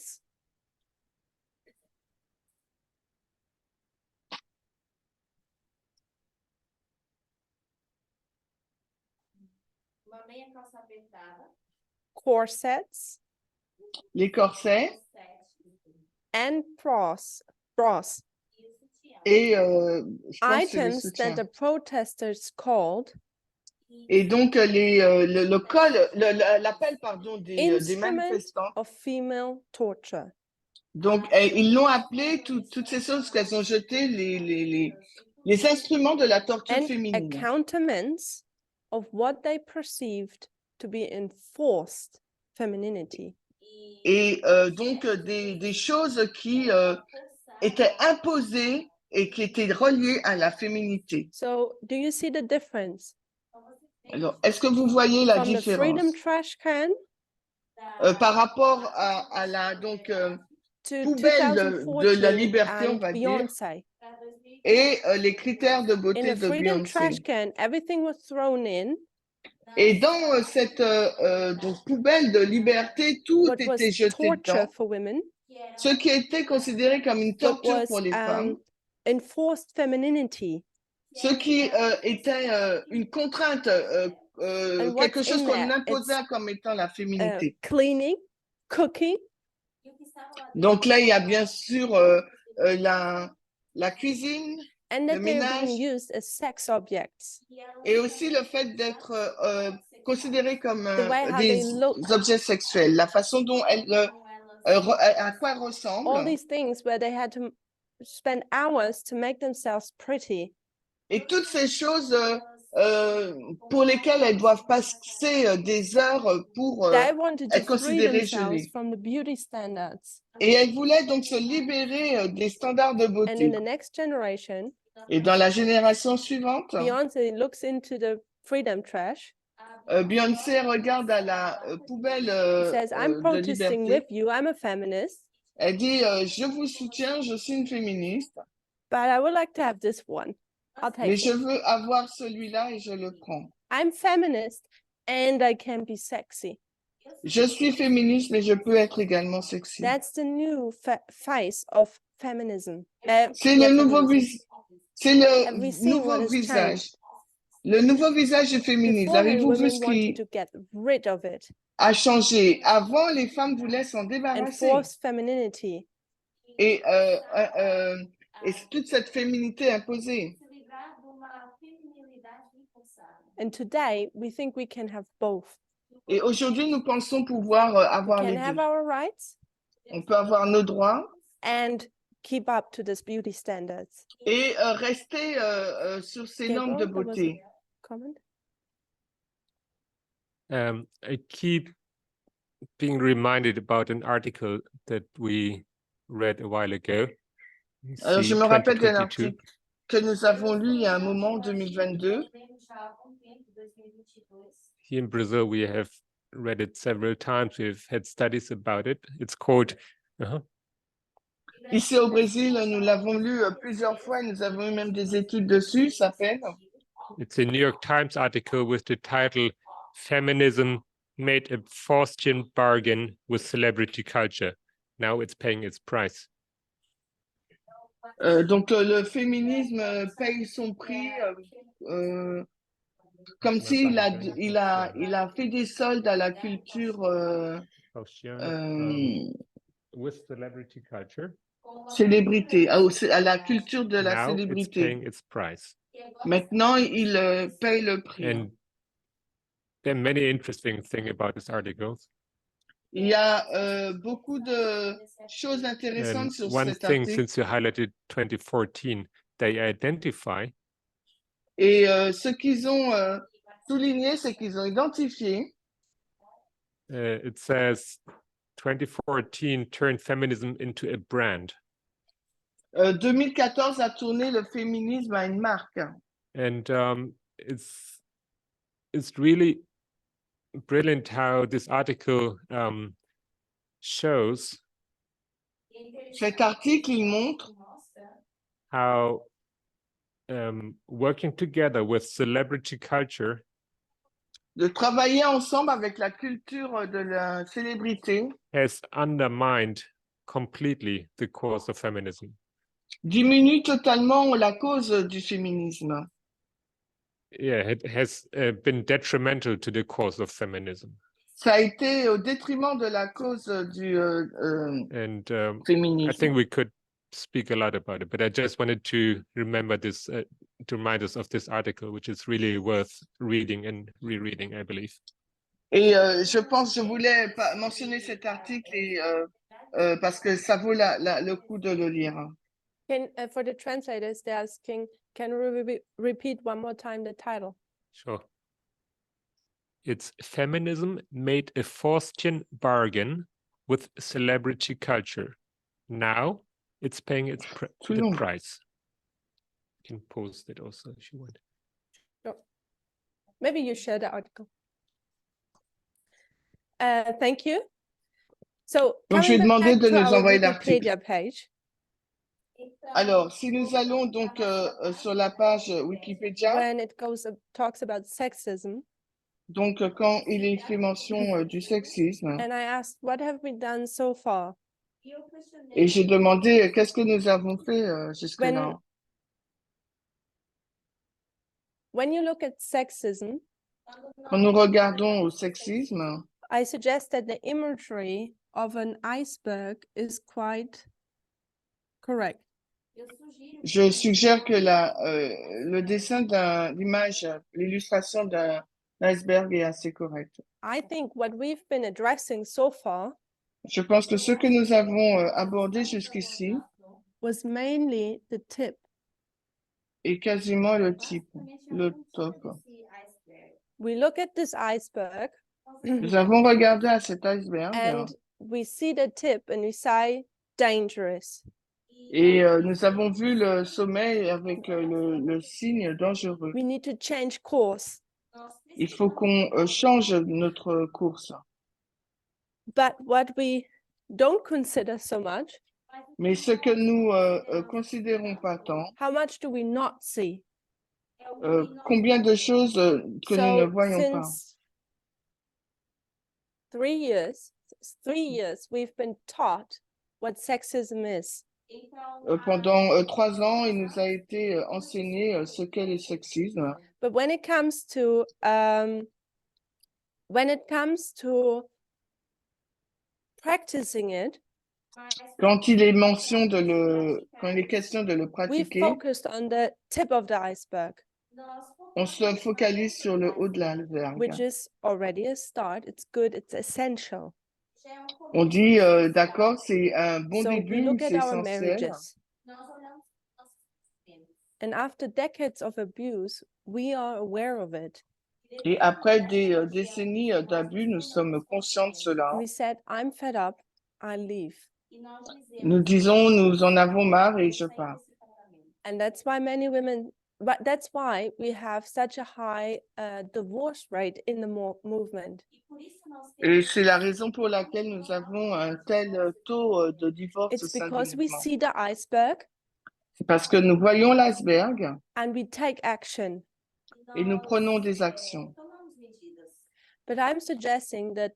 corsets, les corsets and bras. et je pense que c'est les Items soutiens. that the protesters called Et donc le col, l'appel pardon des instruments manifestants. of female torture. Donc ils l'ont appelé toutes ces choses qu'elles ont jetées les instruments de la torture And féminine. accountaments of what they perceived to be enforced femininity. Et donc des choses qui étaient imposées et qui étaient reliées à la féminité. So do you see the difference Alors, est-ce que vous voyez la from the différence freedom trash can par rapport à la donc to poubelle de la 2014 liberté, on and va dire, Beyonce? et les critères de In beauté a de freedom trash Beyoncé. can, everything was thrown in Et dans cette donc poubelle de liberté, tout what was était jeté torture dedans. for women, Ce qui était considéré comme une what torture was pour les femmes, enforced femininity, ce qui était une contrainte, And quelque what's chose in qu'on there? imposait It's, comme étant la féminité. cleaning, cooking, Donc là, il y a bien sûr la cuisine, and le that they are being ménage, used as sex objects. et aussi le fait d'être considérés comme The way how des they look. objets sexuels, la façon dont à quoi elles All ressemblent, these things where they had to spend hours to make themselves pretty. et toutes ces choses pour lesquelles elles doivent passer des heures pour They wanted to être free considérées themselves gelées. from the beauty standards. Et elles voulaient donc se libérer des standards de And in beauté. the next generation, Et dans la génération suivante, Beyonce looks into the freedom trash, Beyoncé regarde à la poubelle says, I'm de protesting liberté. with you, I'm a feminist, Elle dit je vous soutiens, je suis une féministe, but I would like to have this one. I'll mais take je it. veux avoir celui-là et je le prends. I'm feminist and I can be sexy. Je suis féministe, mais je peux être également sexy. That's the new face of feminism. C'est le nouveau feminism. c'est Have we le seen what nouveau has visage. changed? Le nouveau visage du féminisme. Beforehand, Avez-vous vu women ce wanted qui to get rid of it a changé? Avant, les femmes voulaient s'en and débarrasser. force femininity. Et toute cette féminité imposée. And today, we think we can have both. Et aujourd'hui, nous pensons pouvoir We avoir can les have deux. our rights On peut avoir nos droits and keep up to this beauty standards. et rester sur ces normes de Gabriel, there was a beauté. comment? I keep being reminded about an article that we read a while ago. Alors, je See, me rappelle d'un 2022. article que nous avons lu il y a un moment, en 2022. Here in Brazil, we have read it several times. We've had studies about it. It's called Ici au Brésil, nous l'avons lu plusieurs fois, nous avons eu même des études dessus, ça s'appelle. It's a New York Times article with the title Feminism Made a Faustian Bargain with Celebrity Culture. Now it's paying its price. Donc le féminisme paye son prix comme s'il il a fait des soldes à la culture with celebrity culture. célébrité, à la culture de la Now it's célébrité. paying its price. Maintenant, il paye le prix. And there are many interesting things about this article. Il y a beaucoup de choses And intéressantes sur one cet thing, article. since you highlighted 2014, they identify Et ce qu'ils ont souligné, c'est qu'ils ont identifié it says 2014 turned feminism into a brand. 2014 a tourné le féminisme à une marque. And it's really brilliant how this article shows Cet article, il montre how working together with celebrity culture de travailler ensemble avec la culture de la célébrité has undermined completely the cause of feminism. diminue totalement la cause du féminisme. Yeah, it has been detrimental to the cause of feminism. Ça a été au détriment de la cause du And I féminisme. think we could speak a lot about it, but I just wanted to remember this, to remind us of this article, which is really worth reading and rereading, I believe. Et je pense, je voulais mentionner cet article et, parce que ça vaut le coup de le lire. For the translators, they're asking, can we repeat one more time the title? Sure. It's Feminism Made a Faustian Bargain with Celebrity Culture. Now it's paying its the price. You can post it also if you want. Sure. Maybe you share the article. Thank you. So Donc, je vais coming demander back de to nous our envoyer l'article. Wikipedia page. Alors, si nous allons donc sur la page Wikipédia, When it talks about sexism, donc quand il est fait mention du sexisme, and I asked, what have we done so far? et j'ai demandé qu'est-ce que nous avons fait jusque-là. When you look at sexism, Quand nous regardons au sexisme, I suggest that the imagery of an iceberg is quite correct. je suggère que le dessin d'image, l'illustration d'un iceberg est assez correct. I think what we've been addressing so far Je pense que ce que nous avons abordé jusqu'ici was mainly the tip. est quasiment le top. We look at this iceberg Nous avons regardé à cet iceberg and we see the tip and we say dangerous. et nous avons vu le sommet avec le signe dangereux. We need to change course. Il faut qu'on change notre course. But what we don't consider so much, Mais ce que nous considérons pas tant, how much do we not see? combien de choses que nous ne voyons pas. Since 3 years, we've been taught what sexism is. Pendant 3 ans, il nous a été enseigné ce qu'est le sexisme. But when it comes to practicing it, Quand il est question de le we pratiquer, focused on the tip of the iceberg, on se focalise sur le haut de l'iceberg. which is already a start. It's good, it's essential. On dit, d'accord, c'est un bon So we début, look at c'est our essentiel. marriages. And after decades of abuse, we are aware of it. Et après des décennies d'abus, nous sommes conscients de cela. We said, I'm fed up, I leave. Nous disons, nous en avons marre et je pars. And that's why many women, but that's why we have such a high divorce rate in the movement. Et c'est la raison pour laquelle nous avons un tel taux de divorce au It's sein du because we mouvement. see the iceberg C'est parce que nous voyons l'iceberg and we take action. et nous prenons des actions. But I'm suggesting that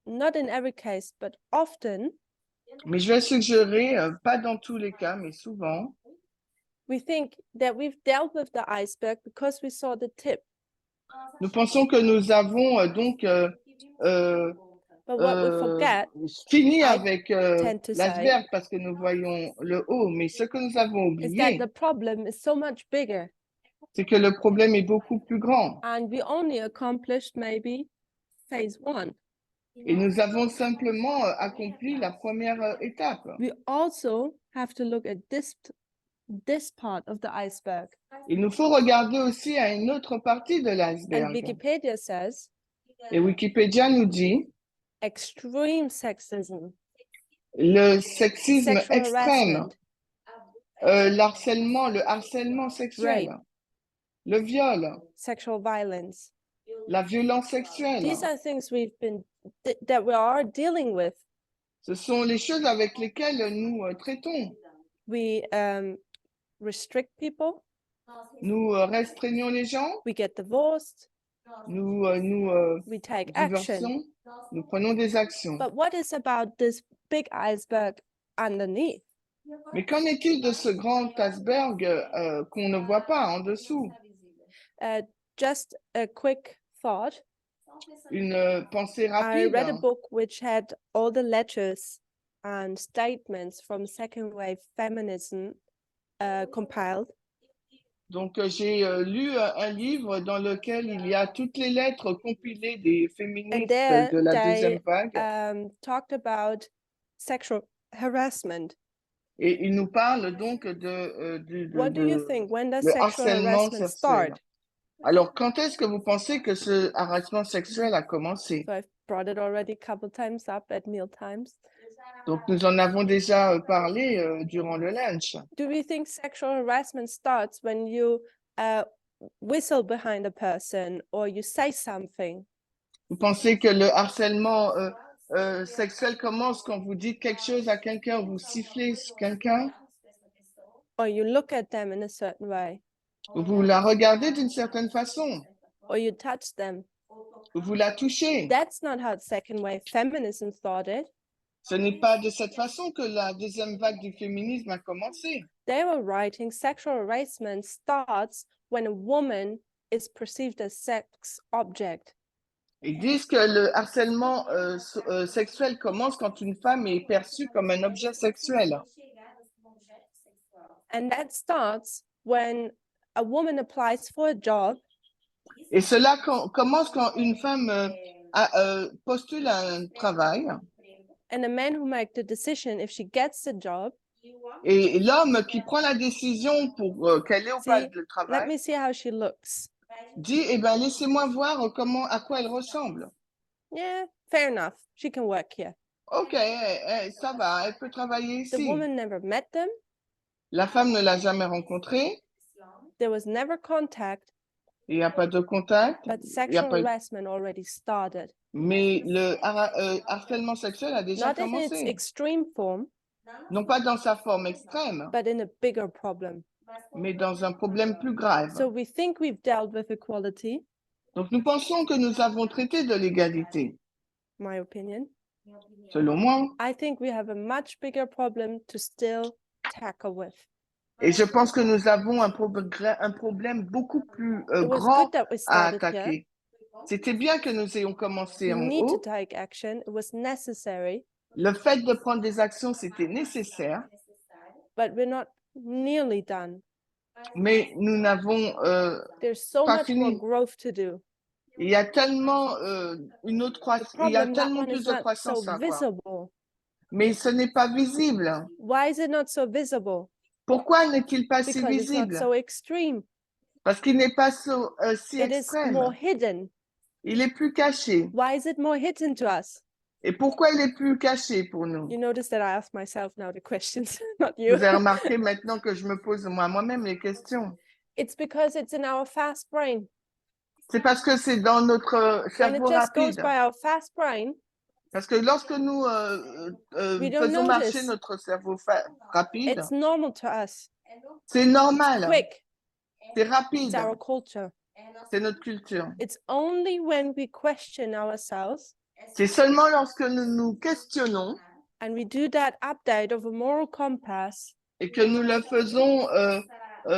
not in every case, but often Mais je vais suggérer, pas dans tous les cas, mais souvent, we think that we've dealt with the iceberg because we saw the tip. nous pensons que nous avons But what we euh, forget fini I avec tend to say, l'iceberg parce que nous voyons le haut. Mais ce que nous avons is that oublié, the problem is so much bigger, c'est que le problème est beaucoup plus grand. and we only accomplished maybe phase 1. Et nous avons simplement accompli la première étape. We also have to look at this part of the iceberg. Il nous faut regarder aussi à une autre partie de And l'iceberg. Wikipedia says Et Wikipédia nous dit extreme sexism, le sexisme sexual extrême, harassment, le harcèlement sexuel, rape, le viol, sexual violence. la violence sexuelle. These are things that we are dealing with. Ce sont les choses avec lesquelles nous traitons. We restrict people, Nous restreignons les gens, we get divorced, nous we take action. divorcions, nous prenons des actions. But what is about this big iceberg underneath? Mais qu'en est-il de ce grand iceberg qu'on ne voit pas en dessous? Just a quick thought. Une pensée I rapide. read a book which had all the letters and statements from second wave feminism compiled. Donc, j'ai lu un livre dans lequel il y a toutes les lettres compilées des And féministes there de la they deuxième vague. talked about sexual harassment. Et il nous parle donc What do you think? When does le sexual harcèlement harassment sexuel. start? Alors, quand est-ce que vous pensez que ce harcèlement sexuel a commencé? So I've brought it already a couple times up at meal times. Donc, nous en avons déjà parlé durant le lunch. Do we think sexual harassment starts when you whistle behind a person or you say something? Vous pensez que le harcèlement sexuel commence quand vous dites quelque chose à quelqu'un, vous sifflez sur quelqu'un, Or you look at them in a certain way? vous la regardez d'une certaine façon, Or you touch them? vous la touchez. That's not how second wave feminism started. Ce n'est pas de cette façon que la deuxième vague du féminisme a commencé. They were writing sexual harassment starts when a woman is perceived as sex object. Ils disent que le harcèlement sexuel commence quand une femme est perçue comme un objet sexuel. And that starts when a woman applies for a job. Et cela commence quand une femme postule à un travail. And a man who makes the decision if she gets the job. Et l'homme qui prend la décision pour qu'elle ait ou pas See, le let travail me see how she looks. dit, eh ben, laissez-moi voir à quoi elle ressemble. Yeah, fair enough. She can work here. Ok, ça va, elle peut travailler The ici. woman never met them. La femme ne l'a jamais rencontré, There was never contact, il n'y a pas de contact, but il y a sexual pas... harassment already started. mais le harcèlement sexuel a déjà Not in its commencé. extreme form, Non pas dans sa forme extrême, but in a bigger problem. mais dans un problème plus grave. So we think we've dealt with equality, Donc nous pensons que nous avons traité de l'égalité. my opinion. Selon moi, I think we have a much bigger problem to still tackle with. et je pense que nous avons un problème beaucoup plus It was grand good that we à started here. attaquer. C'était bien que nous ayons commencé We en need to haut. take action. It was necessary, Le fait de prendre des actions, c'était nécessaire, but we're not nearly done. mais nous n'avons There's so pas much more fini. growth to do. Il y a tellement il y a Problem, that tellement one plus is de not so croissance à voir. visible. Mais ce n'est pas visible. Why is it not so visible? Pourquoi n'est-il pas si Because it's not visible? so extreme. Parce qu'il n'est pas si It is extrême. more hidden. Il est plus caché. Why is it more hidden to us? Et pourquoi il est plus caché pour nous? You notice that I ask myself now the questions, not you. Vous avez remarqué maintenant que je me pose moi-même les questions. It's because it's in our fast brain. C'est parce que c'est dans notre When it cerveau just goes rapide. by our fast brain, Parce que lorsque nous We don't faisons marcher notice. notre cerveau rapide, it's normal to us. c'est normal, Quick, c'est it's rapide, our culture. c'est notre culture. It's only when we question ourselves C'est seulement lorsque nous nous questionnons And we do that update of a moral compass et que nous le faisons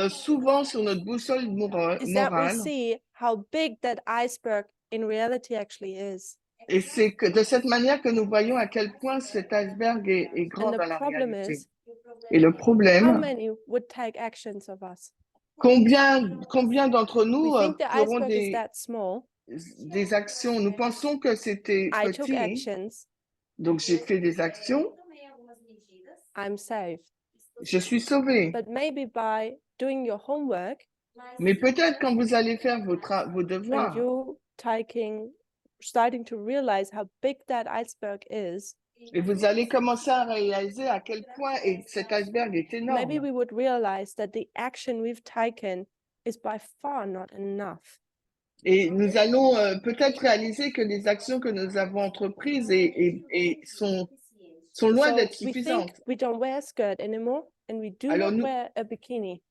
souvent sur notre boussole is that we morale. see how big that iceberg in reality actually is. Et c'est que de cette manière que nous voyons à quel point cet iceberg est grand And dans the la problem réalité. is, Et le how problème, many would take actions of us? combien d'entre We nous think the feront iceberg is that small. des actions? Nous pensons que c'était I took petit, actions. donc j'ai fait des actions, I'm safe. je suis sauvé. But maybe by doing your homework Mais peut-être quand vous allez faire vos and devoirs, you starting to realize how big that iceberg is, et vous allez commencer à réaliser à quel point cet iceberg est maybe énorme. we would realize that the action we've taken is by far not enough. Et nous allons peut-être réaliser que les actions que nous avons entreprises sont loin So d'être we think suffisantes. we don't wear a skirt anymore and we do Alors not nous- wear a bikini.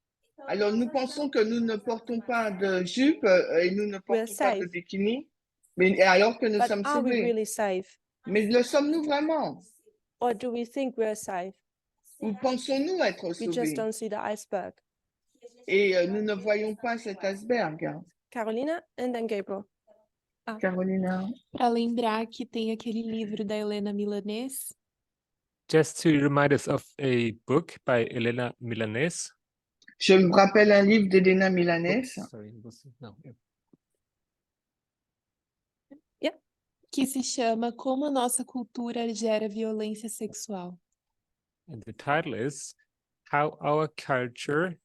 Alors nous pensons que nous ne portons pas de jupe et nous ne portons pas de safe. bikini, mais alors que nous But sommes are we sauvés. really safe? Mais le sommes-nous vraiment? Or do we think we're safe? Ou pensons-nous être We just sauvés? don't see the iceberg. Et nous ne voyons pas cet iceberg. Carolina and then Gabriel. Carolina. Para lembrar que tem aquele livro da Helena Milanês, Just to remind us of a book by Elena Milanese. Je me rappelle un livre d'Elena Milanès Oops, sorry, no, yeah. que se chama Como a Nossa Cultura Gera Violência Sexual. And the title is How Our Culture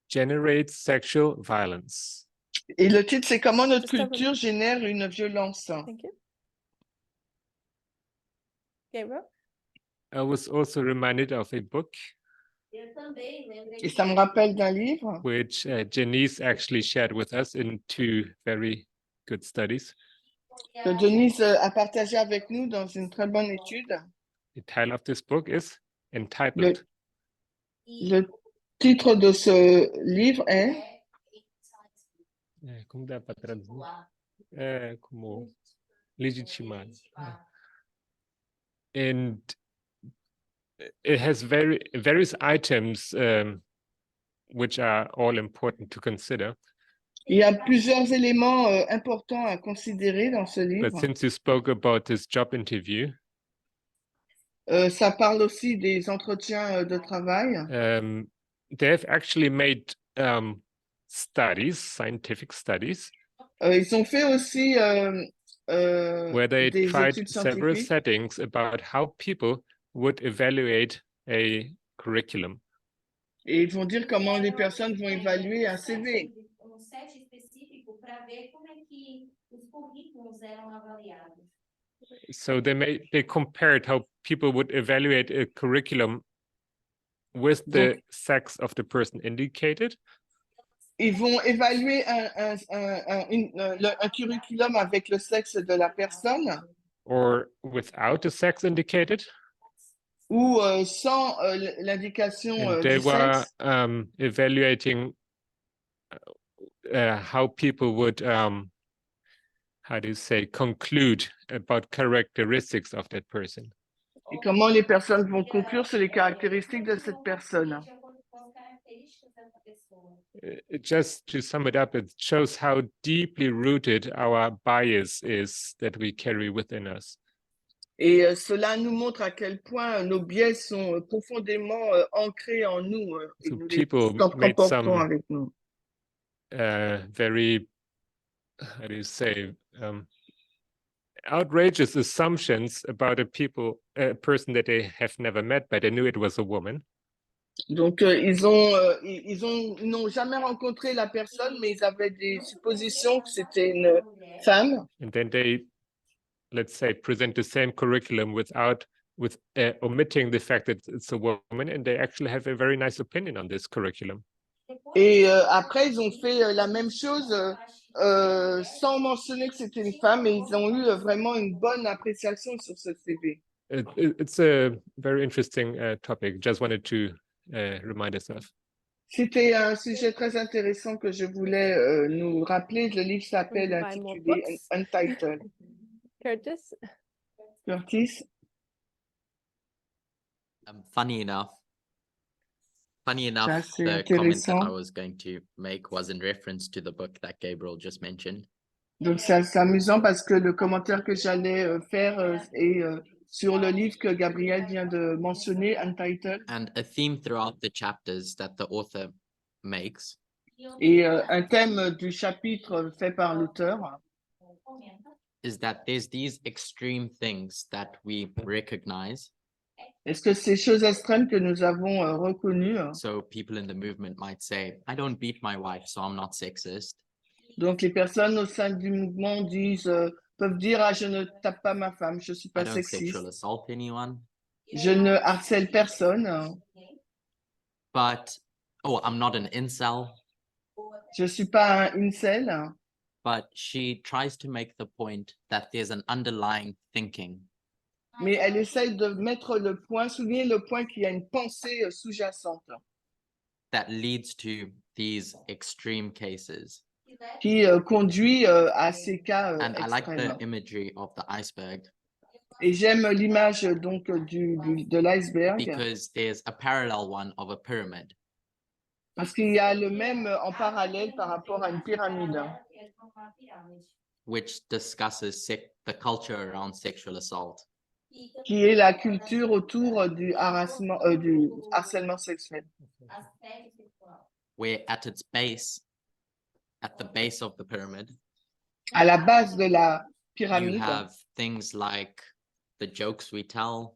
Generates Sexual Violence. et le titre c'est Comment notre Just a culture génère une violence. Thank you. Gabriel? I was also reminded of a book Et ça me rappelle d'un livre which Janice actually shared with us in 2 very good studies. que Denise a partagé avec nous dans une très bonne étude. The title of this book is entitled Le titre de ce livre est Como dá para traduzir? Como legitimar. And it has various items which are all important to consider. Il y a plusieurs éléments importants à considérer dans ce livre. But since you spoke about this job interview, Ça parle aussi des entretiens de travail. they have actually made studies, scientific studies, Ils ont fait aussi where they des tried études several scientifiques settings about how people would evaluate a curriculum. et ils vont dire comment les personnes vont évaluer un CV. So they compared how people would evaluate a curriculum with the sex of the person indicated. Ils vont évaluer un curriculum avec le sexe de la personne Or without the sex indicated. ou sans l'indication And they du were sexe. evaluating how people would, how do you say, conclude about characteristics of that person. Et comment les personnes vont conclure sur les caractéristiques de cette personne. Just to sum it up, it shows how deeply rooted our bias is that we carry within us. Et cela nous montre à quel point nos biais sont profondément ancrés en nous et So nous les people made comportons some avec nous. very, how do you say, outrageous assumptions about a person that they have never met, but they knew it was a woman. Donc ils n'ont jamais rencontré la personne, mais ils avaient des suppositions que c'était une femme. And then they, let's say, present the same curriculum with omitting the fact that it's a woman, and they actually have a very nice opinion on this curriculum. Et après, ils ont fait la même chose sans mentionner que c'était une femme, et ils ont eu vraiment une bonne appréciation sur ce CV. It's a very interesting topic. Just wanted to remind us of. C'était un sujet très intéressant que je voulais nous rappeler. Le livre s'appelle Buy more intitulé books. Untitled. Curtis? Curtis? Funny enough, assez the comment that I intéressant. was going to make was in reference to the book that Gabriel just mentioned. Donc, c'est assez amusant parce que le commentaire que j'allais faire est sur le livre que Gabriel vient de mentionner, Untitled. And a theme throughout the chapters that the author makes Et un thème du chapitre fait par l'auteur, is that there's these extreme things that we recognize. est-ce que ces choses extrêmes que nous avons reconnues, So people in the movement might say, I don't beat my wife, so I'm not sexist. donc les personnes au sein du mouvement disent, peuvent dire, ah, je ne tape pas ma femme, je suis I pas don't sexiste, sexual assault anyone. je ne harcèle personne, But, oh, I'm not an incel. je suis pas un incel. But she tries to make the point that there's an underlying thinking Mais elle essaye de mettre le point, souligner le point qu'il y a une pensée sous-jacente that leads to these extreme cases. qui conduit à ces cas And I like extrêmes. the imagery of the iceberg Et j'aime l'image donc de l'iceberg because there's a parallel one of a pyramid. parce qu'il y a le même en parallèle par rapport à une pyramide Which discusses the culture around sexual assault. qui est la culture autour du harcèlement sexuel. Where at its base, at the base of the pyramid, À la base de la you pyramide, have things like the jokes we tell,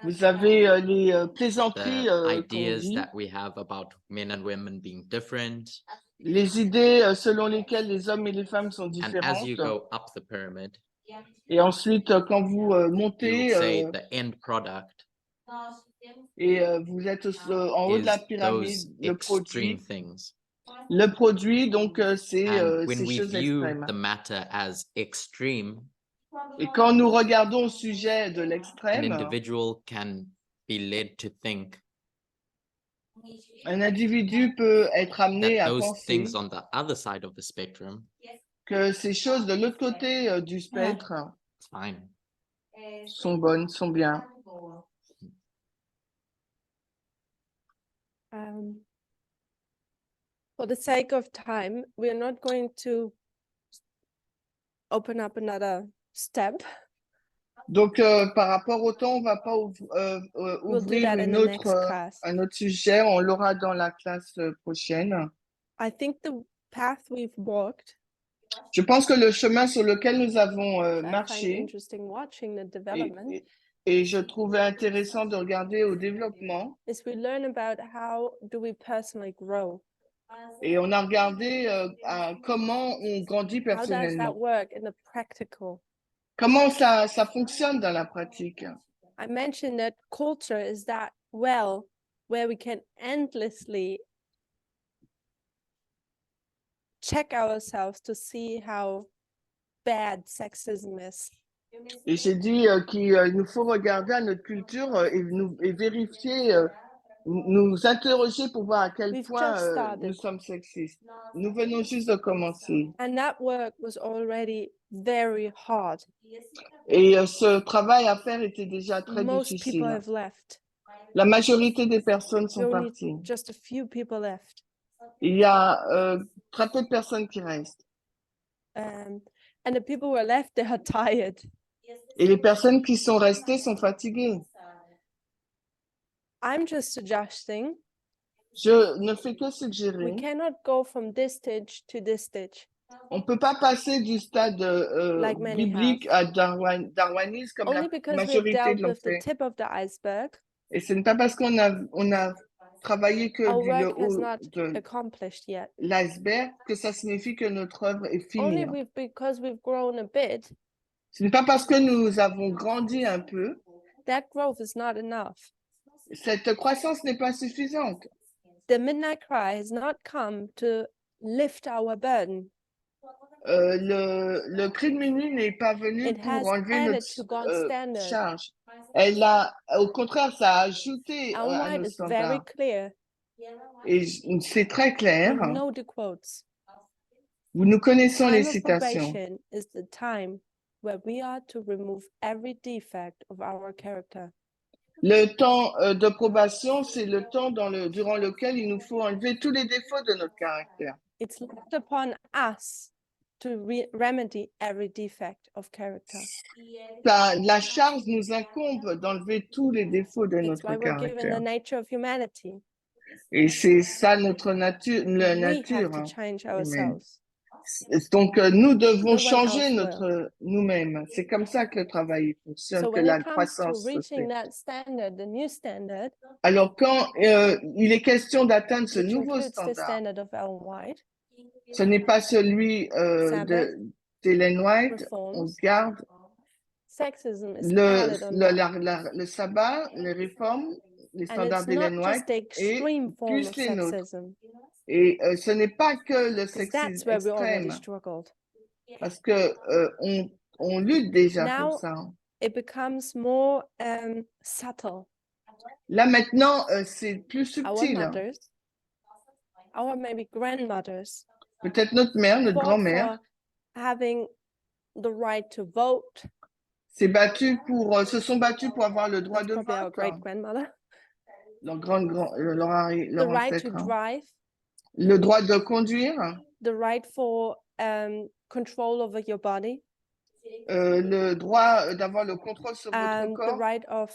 vous avez les plaisanteries the qu'on ideas dit, that we have about men and women being different. les idées selon lesquelles les hommes et les femmes sont And as you différentes. go up the pyramid, Et ensuite, quand vous you montez will say the end product et vous êtes en haut de la is those pyramide, extreme things. le produit, donc c'est And when ces we choses view extrêmes. the matter as extreme, Et quand nous regardons au sujet de an l'extrême, individual can be led to think un individu peut être amené that à those penser things on the other side of the spectrum, que ces choses de l'autre côté du spectre it's fine. sont bonnes, sont bien. For the sake of time, we are not going to open up another step. Donc, par rapport au temps, on ne va pas We'll do ouvrir that in the next class. un autre sujet. On l'aura dans la classe prochaine. I think the path we've walked, Je pense que le chemin sur lequel nous avons I find marché, interesting watching the development, et je trouvais intéressant de regarder au développement, is we learn about how do we personally grow. et on a regardé comment on grandit How does that personnellement. work in the practical? Comment ça fonctionne dans la pratique. I mentioned that culture is that well where we can endlessly check ourselves to see how bad sexism is. Et j'ai dit qu'il nous faut regarder à notre culture et vérifier, nous interroger pour voir à quel We've point just started. nous sommes sexistes. Nous venons juste de commencer. And that work was already very hard. Et ce travail à faire était déjà très Most people difficile. have left. La majorité des personnes sont Only parties. just a few people left. Il y a très peu de personnes qui restent. And the people who are left, they are tired. Et les personnes qui sont restées sont fatiguées. I'm just suggesting Je ne fais que we suggérer. cannot go from this stage to this stage. On ne peut pas passer du stade Like many biblique à darwinisme comme Only la because we've majorité dealt l'ont with the fait. tip of the iceberg, Et ce n'est pas parce qu'on a travaillé que our du le work has haut not de accomplished yet. l'iceberg que ça signifie que notre œuvre est Only finie. because we've grown a bit, Ce n'est pas parce que nous avons grandi un peu, that growth is not enough. cette croissance n'est pas suffisante. The midnight cry has not come to lift our burden. Le cri de minuit n'est pas venu It has pour enlever added notre to God's standard. charge. Au contraire, ça a ajouté Our à mind nos is very standards. clear. Et c'est très clair. We know the quotes. Nous connaissons les Time of citations. probation is the time where we are to remove every defect of our character. Le temps de probation, c'est le temps durant lequel il nous faut enlever tous les défauts de notre caractère. It's left upon us to remedy every defect of character. La charge nous incombe d'enlever tous les défauts de That's notre why we're given the caractère. nature of humanity. Et c'est ça notre nature, la We nature have to change humaine. ourselves. Donc, nous devons No one changer else will. nous-mêmes. C'est comme ça que le travail fonctionne, So que when la it comes to croissance se reaching fait. that standard, the new standard, Alors, quand il est question d'atteindre ce which nouveau includes the standard, standard of Ellen White, ce n'est pas celui Sabbath, d'Ellen White, on reforms, garde sexism is added on that. le sabbat, les réformes, les And standards it's d'Ellen not White just the et extreme form plus of les nôtres. sexism, Et ce n'est pas que le because that's sexisme where we already extrême, struggled. parce que on lutte déjà pour Now ça. it becomes more subtle. Là maintenant, c'est plus Our subtil. mothers, our maybe grandmothers, Peut-être notre mère, notre fought grand-mère, for having the right to vote. se sont battus pour avoir le droit That's de probably our vote. great grandmother. Leur The right to ancêtre, hein. drive, Le droit de conduire, the right for control over your body, le droit d'avoir le contrôle sur votre the corps, right of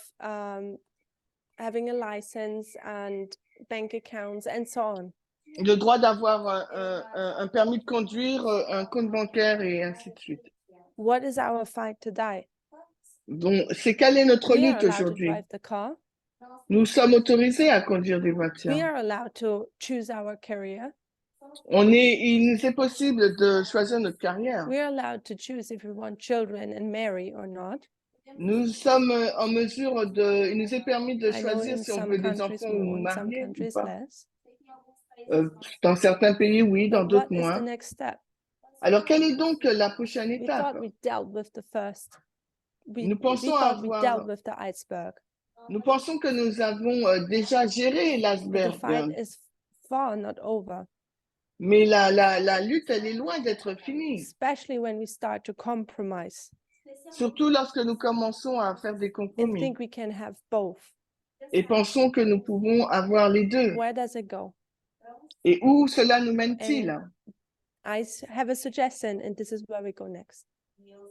having a license and bank accounts and so on. le droit d'avoir un permis de conduire, un compte bancaire et ainsi de suite. What is our fight today? Donc, c'est quelle est notre We are lutte allowed to aujourd'hui? drive the car. Nous sommes autorisés à conduire des voitures. We are allowed to choose our career. Il nous est possible de choisir notre carrière. We are allowed to choose if we want children and marry or not. Nous sommes en mesure il nous est permis de I know choisir in si on some veut des countries enfants ou more, in some marier ou countries pas. less. Dans certains pays, oui, dans But what d'autres is the moins. next step? Alors, quelle est donc la prochaine We étape? thought we dealt with the first. We Nous pensons thought we dealt avoir, with the iceberg. nous pensons que nous avons déjà géré But the l'iceberg, fight is far not over, mais la lutte, elle est loin d'être finie. especially when we start to compromise Surtout lorsque nous commençons à faire des and compromis think we can have both. et pensons que nous pouvons avoir les deux. Where does it go? Et où cela nous mène-t-il? I have a suggestion, and this is where we go next.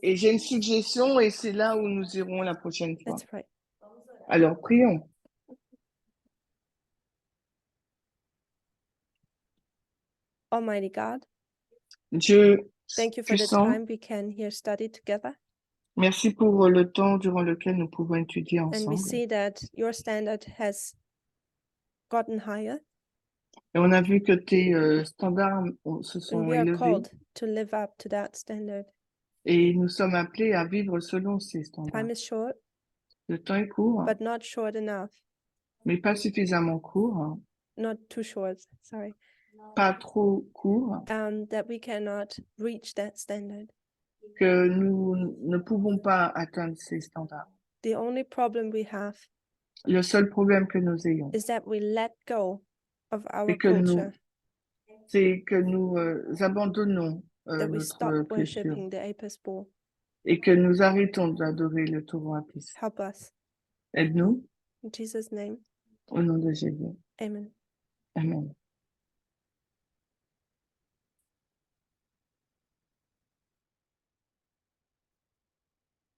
Et j'ai une suggestion et c'est là où nous irons la prochaine fois. Let's pray. Alors, prions. Almighty God, Dieu thank you for the puissant, time we can here study together. merci pour le temps durant lequel nous pouvons étudier And we ensemble. see that your standard has gotten higher, Et on a vu que tes standards se and sont we are élevés called to live up to that standard. et nous sommes appelés à vivre selon ces standards. Time is short, Le temps est court, but not short enough. mais pas suffisamment court, Not too short, sorry. pas trop court, That we cannot reach that standard. que nous ne pouvons pas atteindre ces standards. The only problem we have Le seul problème que nous ayons, is that we let go of our c'est que culture, nous abandonnons that we notre stop culture worshipping the Apis bull. et que nous arrêtons d'adorer le taureau Apis. Help us. Aide-nous In Jesus' name, au nom de Jésus. amen. Amen.